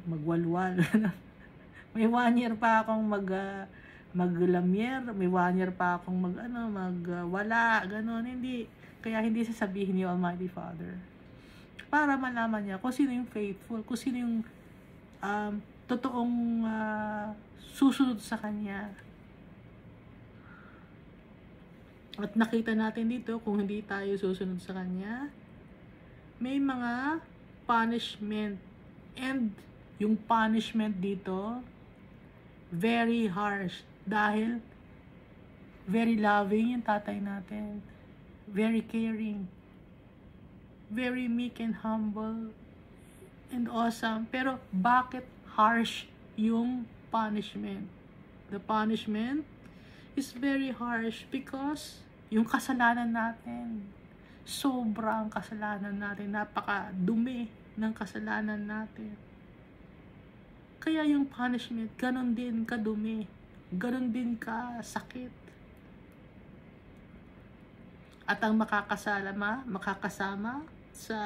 Speaker 1: magwalwal. May 1 year pa akong maglamyer, may 1 year pa akong magwala, ganon. Hindi, kaya hindi sasabihin ni Almighty Father. Para malaman niya kung sino yung faithful, kung sino yung totoong susunod sa kanya. At nakita natin dito, kung hindi tayo susunod sa kanya, may mga punishment. And yung punishment dito, very harsh. Dahil, very loving yung tatay natin. Very caring. Very meek and humble. And awesome. Pero, bakit harsh yung punishment? The punishment is very harsh because yung kasalanan natin, sobrang kasalanan natin, napaka-dumi ng kasalanan natin. Kaya yung punishment, ganon din kadumi, ganon din kasakit. At ang makakasama sa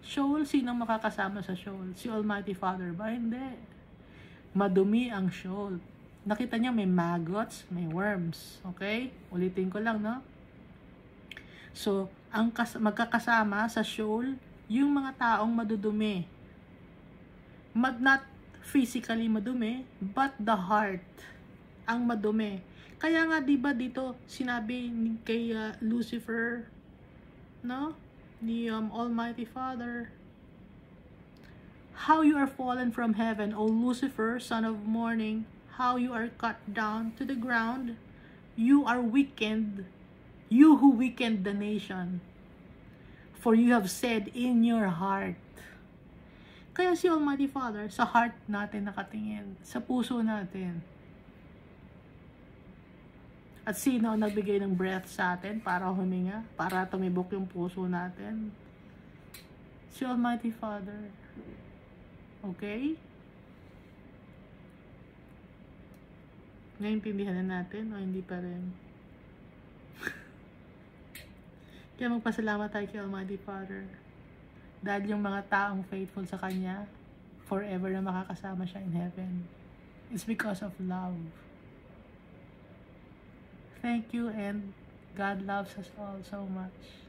Speaker 1: Sheol, sino makakasama sa Sheol? Si Almighty Father ba? Hindi. Madumi ang Sheol. Nakita niya may maggots, may worms. Okay? Ulitin ko lang, no? So, ang magkakasama sa Sheol, yung mga taong madudumi. Not physically madumi, but the heart ang madumi. Kaya nga, di ba dito, sinabi kay Lucifer, no? Ni Almighty Father, how you are fallen from heaven, O Lucifer, son of morning, how you are cut down to the ground, you are weakened, you who weakened the nation, for you have said in your heart. Kaya si Almighty Father, sa heart natin nakatingin, sa puso natin. At sino ang nagbigay ng breath sa atin para huminga, para tumibok yung puso natin? Si Almighty Father. Okay? Naintindihan na natin o hindi pa rin? Kaya magpasalamat tayo kay Almighty Father. Dahil yung mga taong faithful sa Kanya, forever na makakasama siya in heaven. It's because of love. Thank you, and God loves us all so much.